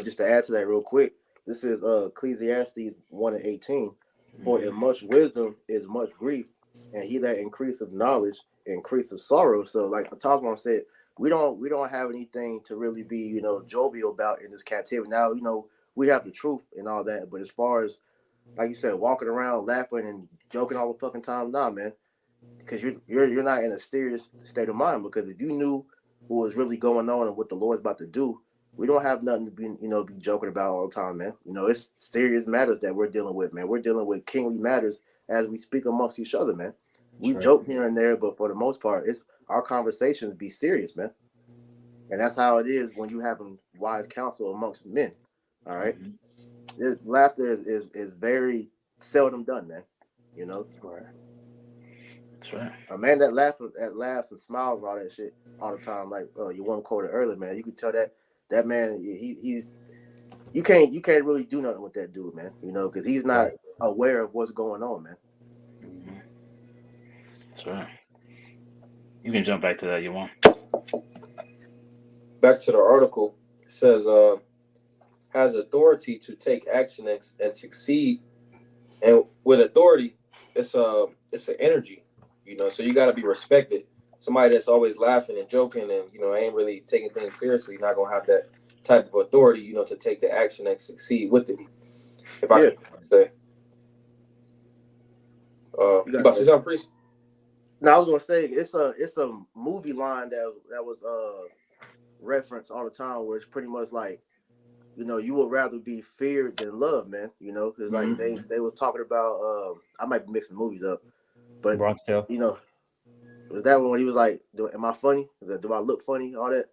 Just to add to that real quick, This is Ecclesiastes 1:18. For in much wisdom is much grief, and he that increaseth knowledge increaseth sorrow. So, like Tasman said, we don't have anything to really be, you know, jovial about in this captivity. Now, you know, we have the truth and all that, but as far as, like you said, walking around laughing and joking all the fucking time, nah, man, because you're not in a serious state of mind. Because if you knew what was really going on and what the Lord's about to do, we don't have nothing to be, you know, be joking about all the time, man. You know, it's serious matters that we're dealing with, man. We're dealing with kingly matters as we speak amongst each other, man. We joke here and there, but for the most part, it's our conversations be serious, man. And that's how it is when you having wise counsel amongst men. All right, laughter is very seldom done, man. You know, That's right. a man that laughs and smiles and all that shit all the time, like you one quoted earlier, man. You could tell that man, he's you can't really do nothing with that dude, man. You know, because he's not aware of what's going on, man. That's right. You can jump back to that, you want. Back to the article, it says has authority to take action and succeed. And with authority, it's an energy, you know, so you got to be respected. Somebody that's always laughing and joking and, you know, ain't really taking things seriously, not going to have that type of authority, you know, to take the action and succeed with it. If I can say. You about to say something, Priest? No, I was gonna say it's a movie line that was referenced all the time, where it's pretty much like, you know, you would rather be feared than loved, man. You know, because like they was talking about I might be mixing movies up, but Bronx Tale. You know, was that one when he was like, "Am I funny? Do I look funny?" All that.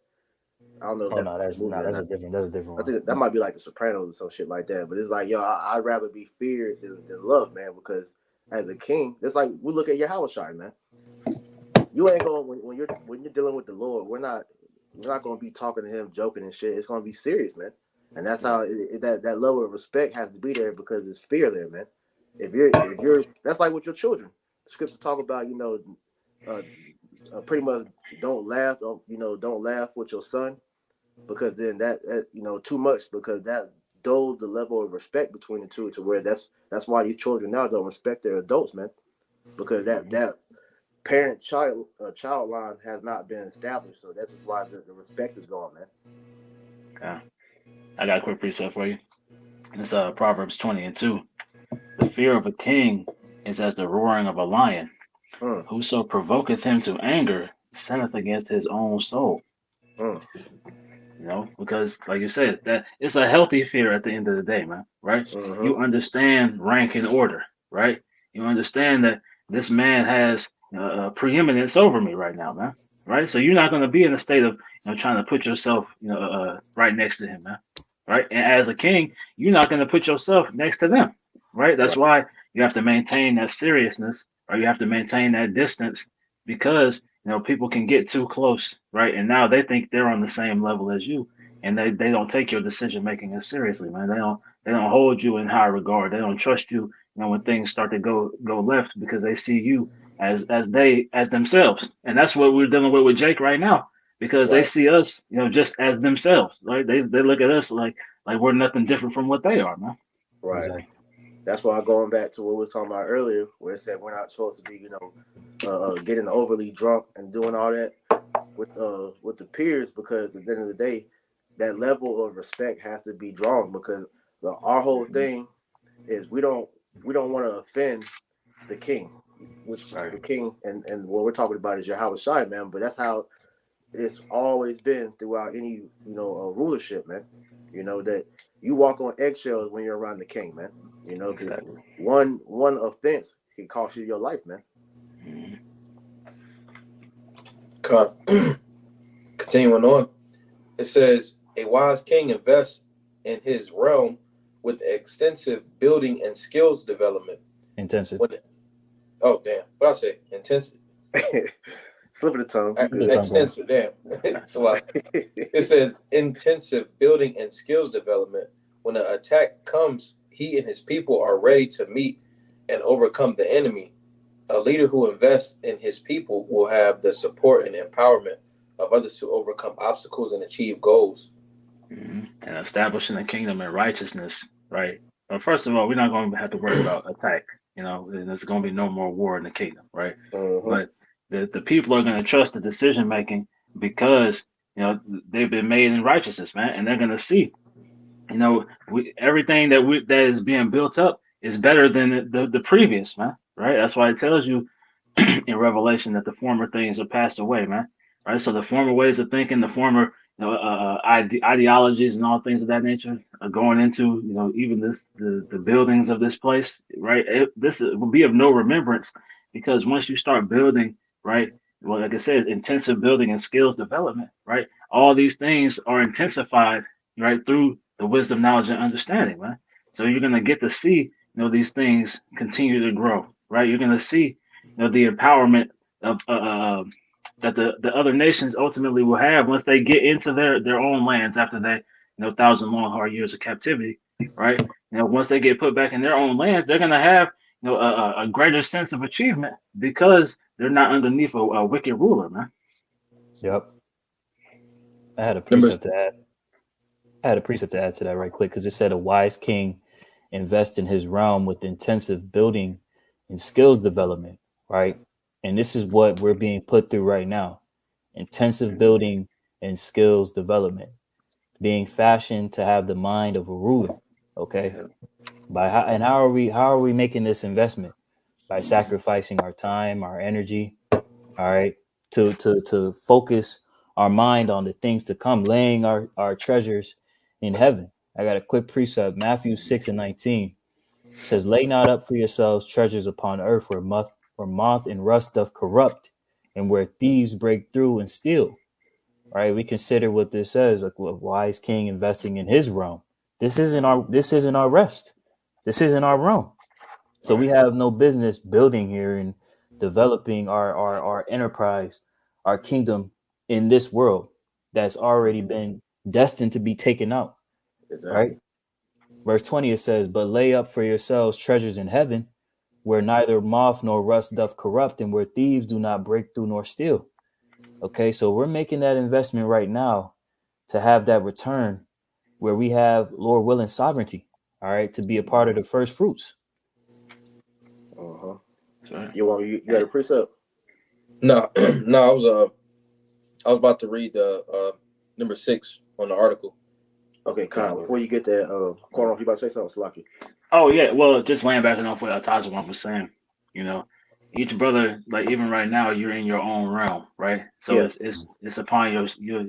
I don't know. That's a different one. I think that might be like The Sopranos or some shit like that. But it's like, yo, I'd rather be feared than loved, man. Because as a king, it's like we look at Yahushua, man. You ain't going when you're dealing with the Lord. We're not going to be talking to him, joking and shit. It's going to be serious, man. And that's how that level of respect has to be there, because there's fear there, man. If you're that's like with your children. The scriptures talk about, you know, pretty much don't laugh with your son, because then that you know, too much, because that dulls the level of respect between the two, to where that's why these children now don't respect their adults, man, because that parent child line has not been established. So that's just why the respect is gone, man. Okay. I got a quick precept for you. It's Proverbs 20:2. The fear of a king is as the roaring of a lion. Whoso provoketh him to anger sinneth against his own soul. You know, because like you said, that it's a healthy fear at the end of the day, man. Right? You understand rank and order, right? You understand that this man has preeminence over me right now, man. Right? So you're not going to be in a state of, you know, trying to put yourself, you know, right next to him, man. Right? And as a king, you're not going to put yourself next to them. Right? That's why you have to maintain that seriousness, or you have to maintain that distance, because, you know, people can get too close, right? And now they think they're on the same level as you, and they don't take your decision making as seriously, man. They don't hold you in high regard. They don't trust you, you know, when things start to go left, because they see you as themselves. And that's what we're dealing with Jake right now, because they see us, you know, just as themselves, right? They look at us like we're nothing different from what they are, man. Right. Exactly. That's why going back to what we were talking about earlier, where it said we're not supposed to be, you know, getting overly drunk and doing all that with the peers, because at the end of the day, that level of respect has to be drawn, because our whole thing is we don't want to offend the king, which the king and what we're talking about is Yahushua, man. But that's how it's always been throughout any, you know, rulership, man. You know, that you walk on eggshells when you're around the king, man. You know, because one offense can cost you your life, man. Continuing on, it says a wise king invests in his realm with extensive building and skills development. Intensive. Oh damn! What I say? Intensive. Slip of the tongue. Extensive. Damn. It's a lot. It says intensive building and skills development. When an attack comes, he and his people are ready to meet and overcome the enemy. A leader who invests in his people will have the support and empowerment of others to overcome obstacles and achieve goals. And establishing the kingdom in righteousness right? First of all, we're not going to have to worry about attack. And there's going to be no more war in the kingdom, right? Uh-huh. But the people are going to trust the decision making because they've been made in righteousness, man, and they're going to see, everything that is being built up is better than the previous, man, right? That's why it tells you in Revelation that the former things are passed away, man. Right. So the former ways of thinking, the former ideologies and all things of that nature are going into even the buildings of this place, right? This will be of no remembrance because once you start building, right? Well, like I said, intensive building and skills development, right? All these things are intensified, right, through the wisdom, knowledge, and understanding, man. So you're gonna get to see, these things continue to grow, right? You're gonna see the empowerment of that the other nations ultimately will have once they get into their own lands after they thousand long hard years of captivity, right? Once they get put back in their own lands, they're gonna have a greater sense of achievement because they're not underneath a wicked ruler, man. Yep. I had a Number precept to add. I had a precept to add to that right quick because it said a wise king invests in his realm with intensive building and skills development, right? And this is what we're being put through right now: intensive building and skills development, being fashioned to have the mind of a ruler. Okay, how are we making this investment? By sacrificing our time, our energy, all right, to focus our mind on the things to come, laying our treasures in heaven. I got a quick precept, Matthew 6:19. It says, lay not up for yourselves treasures upon earth where moth and rust doth corrupt, and where thieves break through and steal. Right? We consider what this says, like a wise king investing in his realm. This isn't our rest. This isn't our realm. So we have no business building here and developing our enterprise, our kingdom in this world that's already been destined to be taken out. Exactly. Right? Verse 20 it says, but lay up for yourselves treasures in heaven, where neither moth nor rust doth corrupt, and where thieves do not break through nor steal. Okay, so we're making that investment right now to have that return where we have, Lord willing, sovereignty, all right, to be a part of the first fruits. Uh-huh. Sorry. You got a precept? No, no, I was about to read the number 6 on the article. Okay, Kyle, before you get that, Cornell, you about to say something, Salaki? Oh yeah, well, just laying back off what Atazawan was saying. Each brother, like even right now, you're in your own realm, right? So Yeah. it's upon your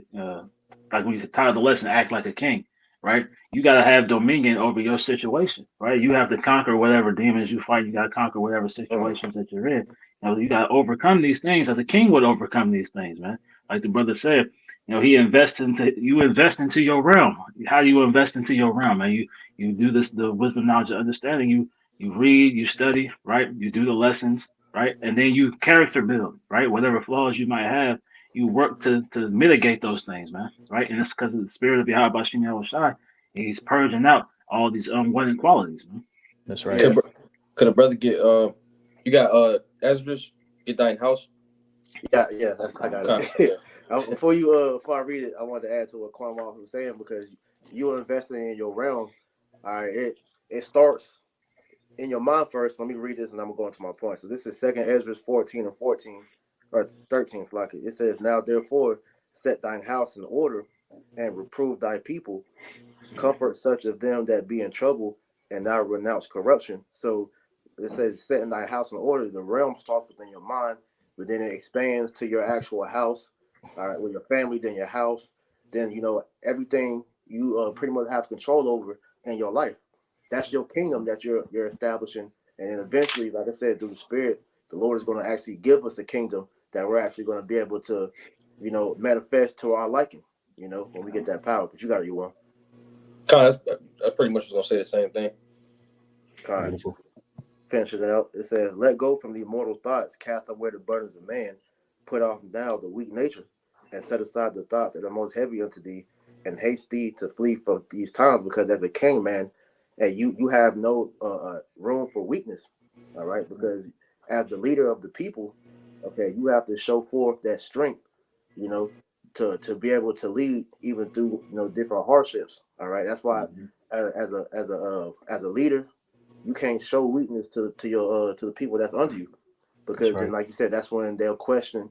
like we titled the lesson, act like a king, right? You gotta have dominion over your situation, right? You have to conquer whatever demons you fight. You gotta conquer whatever situations that you're in. You gotta overcome these things as a king would overcome these things, man. Like the brother said, you invest into your realm. How do you invest into your realm, man? You do this, the wisdom, knowledge, and understanding. You read, you study, right? You do the lessons, right? And then you character build, right? Whatever flaws you might have, you work to mitigate those things, man, right? And it's because of the spirit of Yahweh Bashim Yahushai. He's purging out all these unwanted qualities, man. That's right. Yeah. Could a brother get you got Esdras, get thine house? Yeah, I got Okay, it. Before I read it, I wanted to add to what Cornwall was saying because you are investing in your realm. All right, it starts in your mind first. Let me read this, and I'm gonna go into my point. So this is 2nd Ezra 14:14 or 13. It's like it says, "Now therefore set thine house in order, and reprove thy people, comfort such of them that be in trouble, and now renounce corruption." So it says, "Setting thy house in order." The realm starts within your mind, but then it expands to your actual house. All right, with your family, then your house, then everything you pretty much have control over in your life. That's your kingdom that you're establishing, and then eventually, like I said, through the Spirit, the Lord is going to actually give us the kingdom that we're actually going to be able to, manifest to our liking. When we get that power. But you got it, you want. I pretty much was gonna say the same thing. Beautiful. Finish it out. It says, "Let go from the immortal thoughts, cast away the burdens of man, put off now the weak nature, and set aside the thoughts that are most heavy unto thee, and haste thee to flee from these times, because as a king, man, and you have no room for weakness. All right, because as the leader of the people, okay, you have to show forth that strength, you know, to be able to lead even through different hardships. All right, that's why as a leader, you can't show weakness to the people that's under you, because then, like you said, that's when they'll question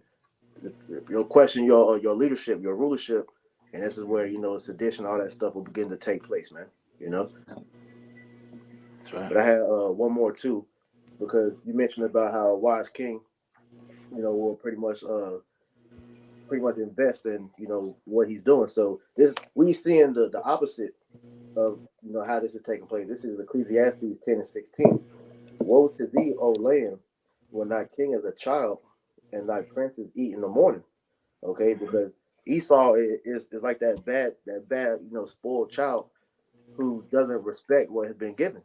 your leadership, your rulership, and this is where sedition, all that stuff will begin to take place, man. That's right. But I had one more too, because you mentioned about how a wise king, will pretty much invest in what he's doing. So we seeing the opposite of how this is taking place. This is Ecclesiastes 10:16. Woe to thee, O land, when thy king is a child, and thy princes eat in the morning. Okay, because Esau is like that bad spoiled child who doesn't respect what has been given.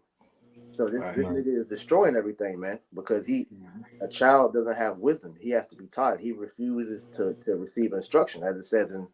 So this nigga is destroying everything, man, because a child doesn't have wisdom. He has to be taught. He refuses to receive instruction, as it says in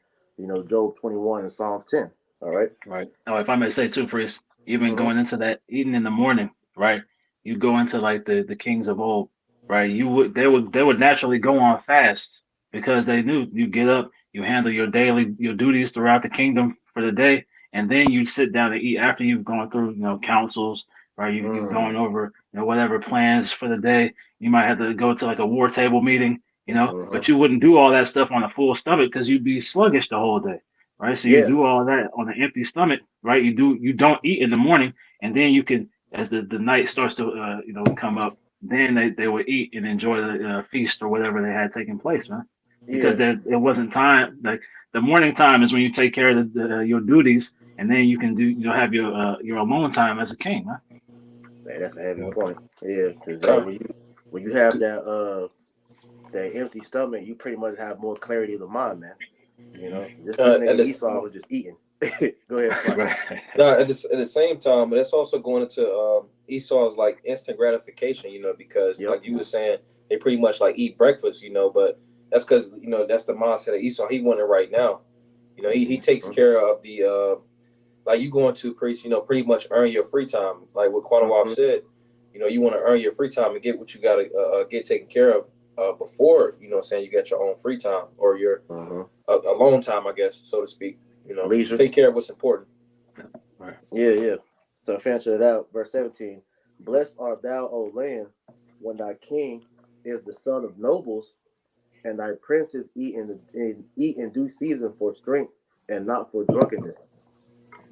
Job 21 and Psalms 10. All right. Right. Oh, if I may say too, priest, even going into that eating in the morning, right? You go into like the kings of old, right? They would naturally go on fast because they knew you get up, you handle your duties throughout the kingdom for the day, and then you sit down to eat after you've gone through councils, right? You've gone over whatever plans for the day. You might have to go to like a war table meeting, but you wouldn't do all that stuff on a full stomach because you'd be sluggish the whole day. Right, so you do all that on an empty stomach, right? You don't eat in the morning, and then you can, as the night starts to come up, then they would eat and enjoy the feast or whatever they had taking place, man. Because it wasn't time. Like the morning time is when you take care of your duties, and then you can have your alone time as a king, man. Man, that's a heavy point. Yeah, because when you have that empty stomach, you pretty much have more clarity of the mind, man. This nigga Esau was just eating. Go ahead, Frank. No, at the same time, but it's also going into Esau's like instant gratification, because like you were saying, they pretty much like eat breakfast, but that's because that's the mindset of Esau. He wanted right now. He takes care of the like you going to priest, pretty much earn your free time. Like what Quanawaf said, you want to earn your free time and get what you got to get taken care of before saying you get your own free time or your alone time, I guess, so to speak. Leisure. Take care of what's important. Right. Yeah. So finish it out. Verse 17. Blessed art thou, O land, when thy king is the son of nobles, and thy princes eat in due season for strength and not for drunkenness.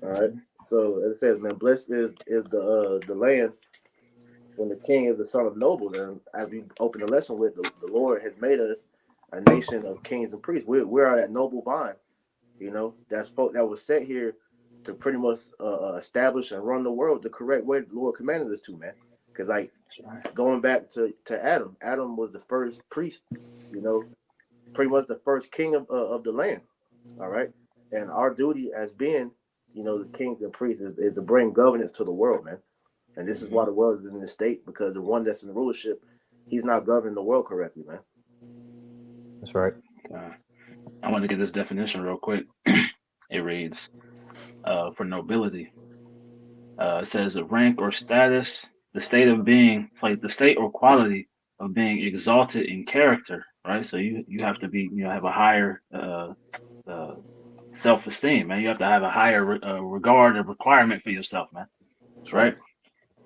All right. So as it says, man, blessed is the land when the king is the son of nobles. And as we open the lesson with, the Lord has made us a nation of kings and priests. We are that noble vine, that was set here to pretty much establish and run the world the correct way the Lord commanded us to, man. Because like going back to Adam was the first priest, pretty much the first king of the land. All right. And our duty as being, the kings and priests is to bring governance to the world, man. And this is why the world is in this state, because the one that's in rulership, he's not governing the world correctly, man. That's right. I want to get this definition real quick. It reads, for nobility, it says a rank or status, the state of being, it's like the state or quality of being exalted in character, right? So you have to be, have a higher self-esteem, man. You have to have a higher regard or requirement for yourself, man. That's right.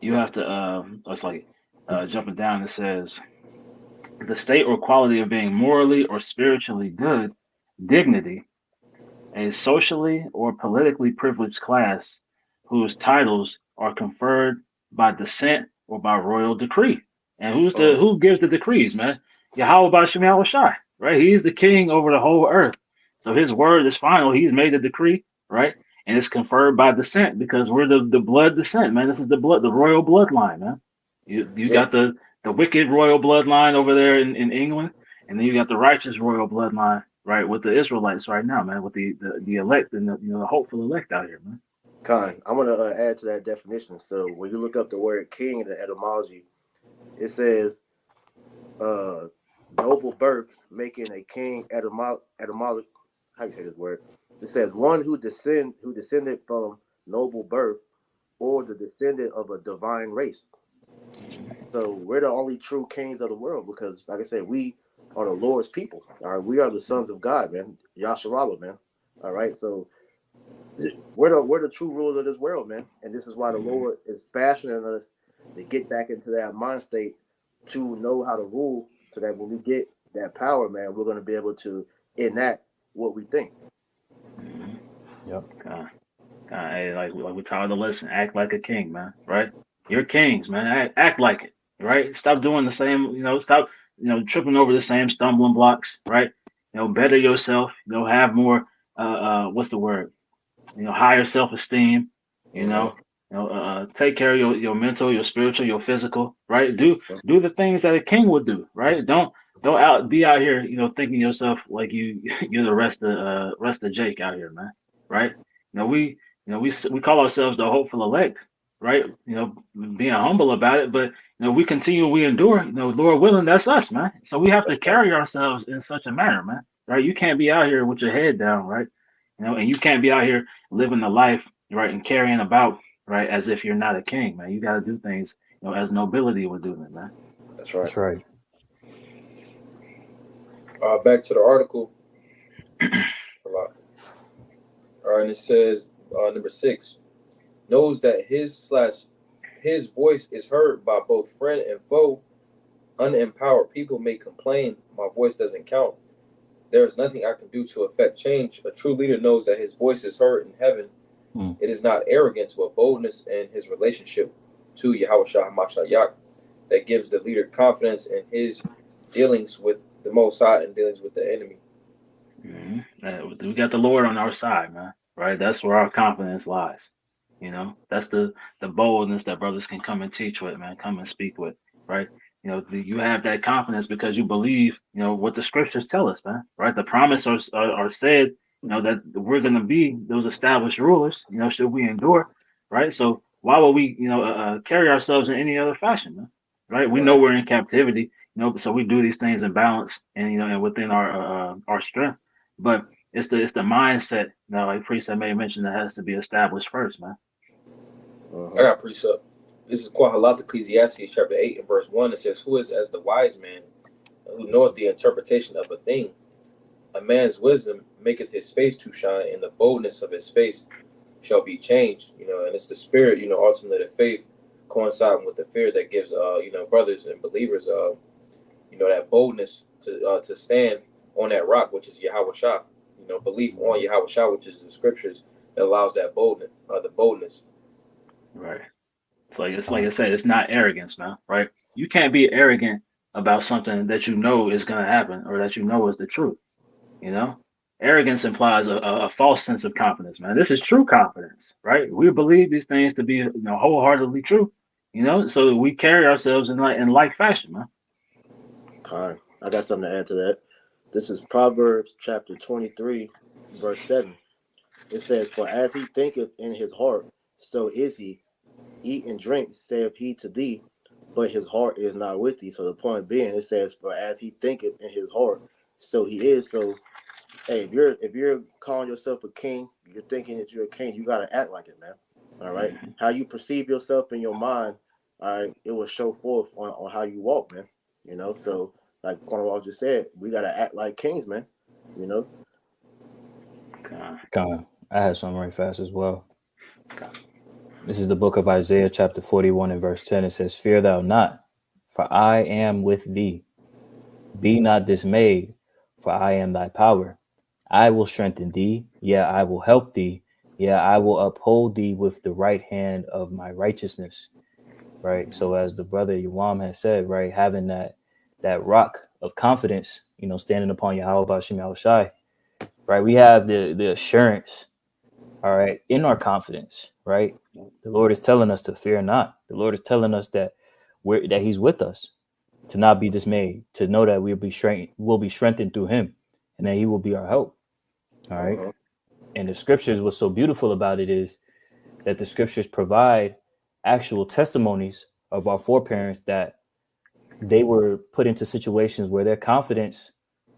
You have to, it's like jumping down, it says, the state or quality of being morally or spiritually good, dignity, a socially or politically privileged class whose titles are conferred by descent or by royal decree. And who gives the decrees, man? Yahweh Bashim Yahushai, right? He's the king over the whole earth. So his word is final. He's made a decree, right? And it's conferred by descent because we're the blood descent, man. This is the royal bloodline, man. You got the wicked royal bloodline over there in England, and then you got the righteous royal bloodline, right, with the Israelites right now, man, with the elect and the hopeful elect out here, man. Khan, I'm gonna add to that definition. So when you look up the word king in the etymology, it says noble birth, making a king etymology. How do you say this word? It says one who descended from noble birth, or the descendant of a divine race. So we're the only true kings of the world because, like I said, we are the Lord's people. All right, we are the sons of God, man. Yasharallah, man. All right, so we're the true rulers of this world, man. And this is why the Lord is fashioning us to get back into that mind state to know how to rule, so that when we get that power, man, we're going to be able to enact what we think. Yep. Hey, like we taught to listen, act like a king, man. Right? You're kings, man. Act like it. Right? Stop doing the same. Stop. Tripping over the same stumbling blocks. Right? Better yourself. Have more. What's the word? Higher self-esteem. Take care of your mental, your spiritual, your physical. Right? Do the things that a king would do. Right? Don't be out here. Thinking yourself like you're the rest of Jake out here, man. Right? We call ourselves the hopeful elect, right? Being humble about it, but we continue, we endure. Lord willing, that's us, man. So we have to carry ourselves in such a manner, man. Right? You can't be out here with your head down, right? And you can't be out here living the life, right, and carrying about, right, as if you're not a king, man. You got to do things, as nobility would do it, man. That's right. That's right. Back to the article. And it says, number 6, knows that his voice is heard by both friend and foe. Unempowered people may complain, my voice doesn't count. There is nothing I can do to affect change. A true leader knows that his voice is heard in heaven. It is not arrogance, but boldness in his relationship to Yahushua HaMashiach that gives the leader confidence in his dealings with the Most High and dealings with the enemy. We got the Lord on our side, man. Right? That's where our confidence lies. That's the boldness that brothers can come and teach with, man. Come and speak with, right? You have that confidence because you believe, what the scriptures tell us, man. Right? The promise are said, that we're going to be those established rulers. Should we endure, right? So why would we, carry ourselves in any other fashion, man? Right? We know we're in captivity, so we do these things in balance and and within our strength. But it's the mindset, like Priest may mention, that has to be established first, man. I got precept. This is Kohelet Ecclesiastes chapter 8 and verse 1. It says, who is as the wise man, who knoweth the interpretation of a thing? A man's wisdom maketh his face to shine, and the boldness of his face shall be changed. And it's the spirit, ultimately the faith coinciding with the fear that gives brothers and believers that boldness to stand on that rock, which is Yahushua. Belief on Yahushua, which is the scriptures, that allows that the boldness. Right. It's like I said, it's not arrogance, man. Right? You can't be arrogant about something that you know is going to happen or that you know is the truth. Arrogance implies a false sense of confidence, man. This is true confidence, right? We believe these things to be wholeheartedly true, so we carry ourselves in like fashion, man. Okay. I got something to add to that. This is Proverbs chapter 23, verse 7. It says, for as he thinketh in his heart, so is he. Eat and drink, saith he to thee, but his heart is not with thee. So the point being, it says, for as he thinketh in his heart, so he is. So, hey, if you're calling yourself a king, you're thinking that you're a king, you got to act like it, man. All right? How you perceive yourself in your mind, all right, it will show forth on how you walk, man. So like Cornwall just said, we got to act like kings, man. I have something right fast as well. This is the book of Isaiah chapter 41 and verse 10. It says, fear thou not, for I am with thee. Be not dismayed, for I am thy power. I will strengthen thee. Yeah, I will help thee. Yeah, I will uphold thee with the right hand of my righteousness. Right. So as the brother Yuam has said, right, having that rock of confidence, standing upon Yahweh Bashim Yahushai, right, we have the assurance, all right, in our confidence, right? The Lord is telling us to fear not. The Lord is telling us that he's with us, to not be dismayed, to know that we'll be strengthened through him, and that he will be our help. All right. And the scriptures, what's so beautiful about it is that the scriptures provide actual testimonies of our foreparents that they were put into situations where their confidence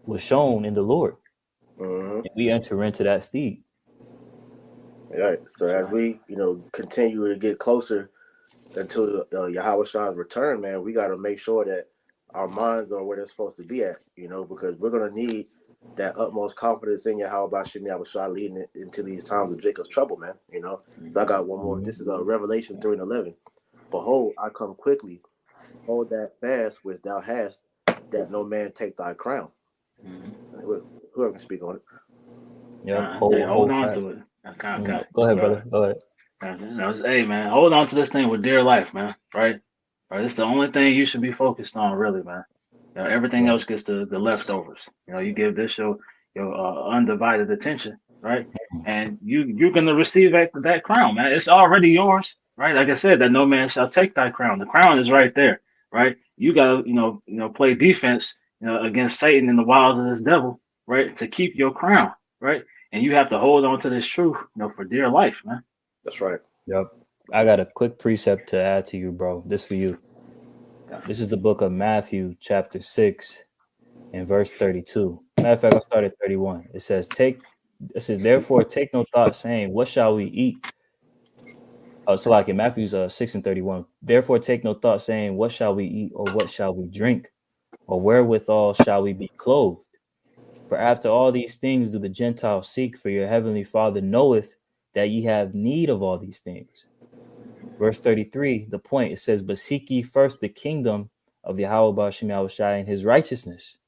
was shown in the Lord. And we enter into that steed. Right. So as we, continue to get closer until Yahushua's return, man, we got to make sure that our minds are where they're supposed to be at, because we're going to need that utmost confidence in Yahweh Shem Yahushua leading it into these times of Jacob's trouble, man. You know. So I got one more. This is Revelation 3:11. Behold, I come quickly. Hold that fast which thou hast, that no man take thy crown. Whoever can speak on it. Yeah, hold on to it. Go ahead, brother. Go ahead. Hey, man, hold on to this thing with dear life, man. Right? It's the only thing you should be focused on, really, man. You know, everything else gets the leftovers. You know, you give this your undivided attention, right? And you're gonna receive that crown, man. It's already yours, right? Like I said, that no man shall take thy crown. The crown is right there, right? You gotta, play defense, against Satan and the wiles of this devil, right? To keep your crown, right? And you have to hold on to this truth, for dear life, man. That's right. Yep. I got a quick precept to add to you, bro. This for you. This is the book of Matthew, chapter 6, and verse 32. Matter of fact, I'll start at 31. It says, therefore, take no thought, saying, what shall we eat? So like in Matthew's 6 and 31. Therefore, take no thought, saying, what shall we eat, or what shall we drink, or wherewithal shall we be clothed? For after all these things do the Gentiles seek, for your heavenly Father knoweth that ye have need of all these things. Verse 33, the point, it says, but seek ye first the kingdom of Yahweh Shem Yahushua and his righteousness,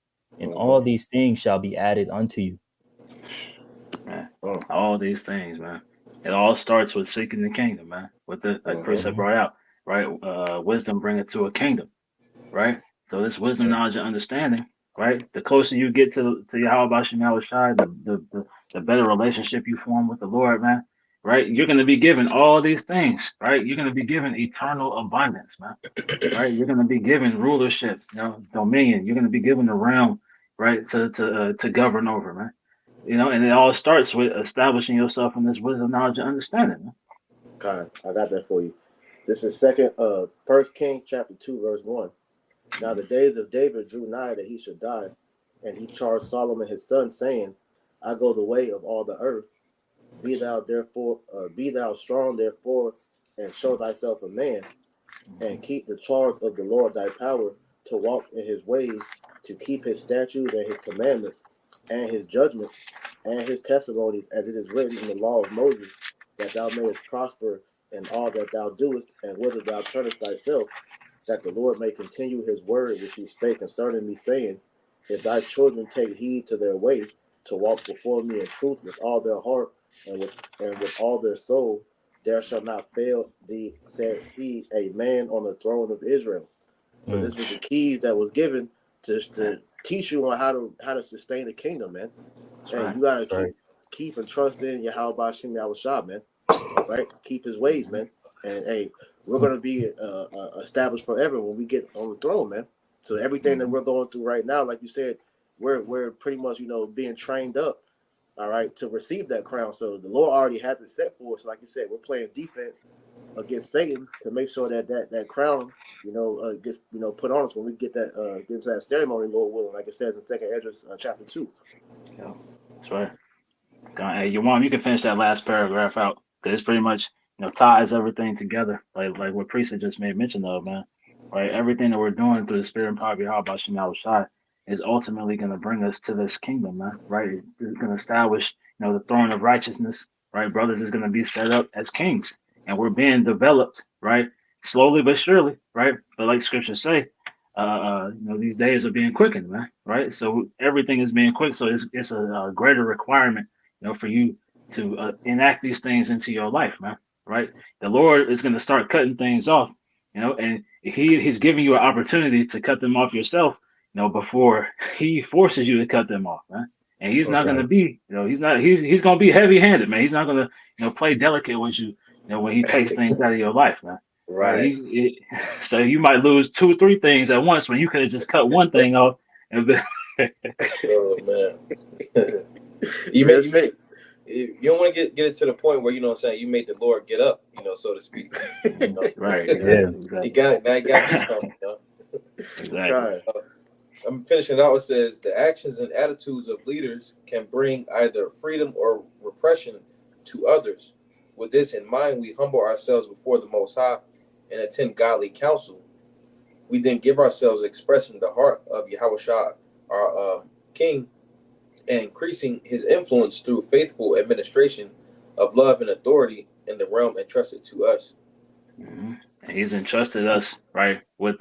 and all these things shall be added unto you. Man, all these things, man. It all starts with seeking the kingdom, man. With the precept brought out, right? Wisdom bringeth to a kingdom, right? So this wisdom, knowledge, and understanding, right? The closer you get to Yahweh Shem Yahushua, the better relationship you form with the Lord, man. Right? You're going to be given all these things, right? You're going to be given eternal abundance, man. Right? You're going to be given rulership, dominion. You're going to be given the realm, right, to govern over, man. And it all starts with establishing yourself in this wisdom, knowledge, and understanding, man. God, I got that for you. This is 1 Kings chapter 2, verse 1. Now the days of David drew nigh that he should die, and he charged Solomon his son, saying, I go the way of all the earth. Be thou strong, therefore, and show thyself a man, and keep the charge of the Lord thy power, to walk in his ways, to keep his statutes and his commandments, and his judgments, and his testimonies, as it is written in the law of Moses, that thou mayest prosper in all that thou doest, and whither thou turnest thyself, that the Lord may continue his word which he spake concerning me, saying, if thy children take heed to their way, to walk before me in truth with all their heart, and with all their soul, there shall not fail thee, said he, a man on the throne of Israel. So this was the keys that was given to teach you on how to sustain the kingdom, man. And you gotta keep and trust in Yahweh Shem Yahushua, man. Right? Keep his ways, man. And hey, we're gonna be established forever when we get on the throne, man. So everything that we're going through right now, like you said, we're pretty much being trained up. All right, to receive that crown. So the Lord already has it set for us. Like you said, we're playing defense against Satan to make sure that crown, gets put on us when we get that ceremony, Lord willing, like it says in 2 Ezra chapter 2. Yeah, that's right. Hey, your mom, you can finish that last paragraph out, because it's pretty much ties everything together, like what Priest just made mention of, man. Right, everything that we're doing through the Spirit and power of Yahweh Shem Yahushua is ultimately going to bring us to this kingdom, man. Right, it's going to establish, the throne of righteousness. Right, brothers is going to be set up as kings, and we're being developed, right, slowly but surely, right. But like Scripture say, these days are being quickened, man. Right, so everything is being quick, so it's a greater requirement, for you to enact these things into your life, man. Right, the Lord is going to start cutting things off, and He's giving you an opportunity to cut them off yourself. Before he forces you to cut them off, man. And he's not going to be, he's going to be heavy-handed, man. He's not going to, play delicate with you, when he takes things out of your life, man. Right. So you might lose 2 or 3 things at once when you could have just cut one thing off. Oh man, you don't want to get it to the point where you made the Lord get up, so to speak. Right. Yeah. Exactly. You got this coming, Exactly. I'm finishing it out. It says the actions and attitudes of leaders can bring either freedom or repression to others. With this in mind, we humble ourselves before the Most High and attend godly counsel. We then give ourselves expressing the heart of Yahushua, our King, and increasing his influence through faithful administration of love and authority in the realm entrusted to us. Mhm. And he's entrusted us, right, with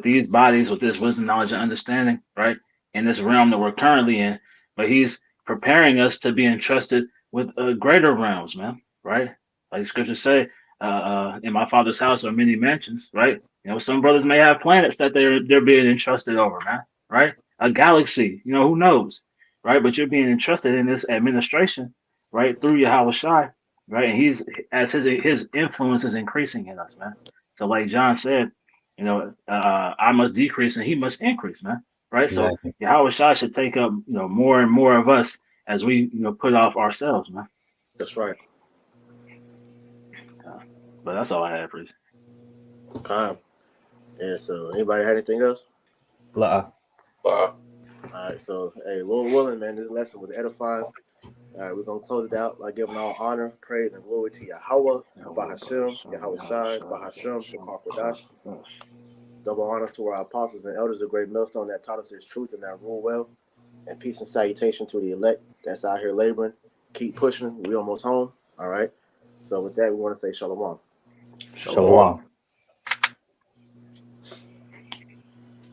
these bodies, with this wisdom, knowledge, and understanding, right, in this realm that we're currently in. But he's preparing us to be entrusted with greater realms, man, right? Like scriptures say, in my father's house are many mansions, right? You know, some brothers may have planets that they're being entrusted over, man, right? A galaxy, you know, who knows, right? But you're being entrusted in this administration, right, through Yahweh Shai, right? And he's as his influence is increasing in us, man. So like John said, you know, I must decrease and he must increase, man. Right. So Exactly. Yahweh Shai should take up, you know, more and more of us as we, you know, put off ourselves, man. That's right. But that's all I had, priest. Time. Yeah, so anybody had anything else? La. Wow. All right, so hey, Lord willing, man, this lesson was edifying. All right, we're gonna close it out by giving all honor, praise, and glory to Yahweh, Bahashem, Yahweh Shai, Bahashem, Shekar Kodash. Double honors to our apostles and elders of Great Millstone that taught us this truth and that rule well. And peace and salutation to the elect that's out here laboring. Keep pushing. We almost home. All right. So with that, we want to say shalom. Shalom.